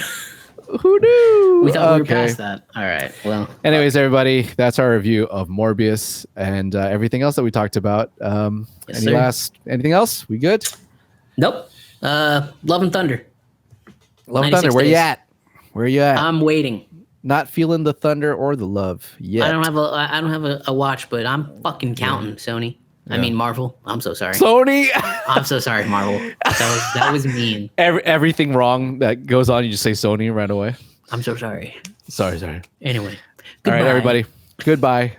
Who knew? We thought we were past that. All right. Well. Anyways, everybody, that's our review of Morbius and everything else that we talked about. Anything else? We good? Nope. Love and Thunder. Love and Thunder. Where you at? I'm waiting. Not feeling the thunder or the love yet. I don't have a watch, but I'm fucking counting. Sony. I mean Marvel. I'm so sorry. Sony. I'm so sorry, Marvel. That was mean. Everything wrong that goes on, you just say Sony right away. I'm so sorry. Sorry. Anyway. Goodbye. All right, everybody. Goodbye.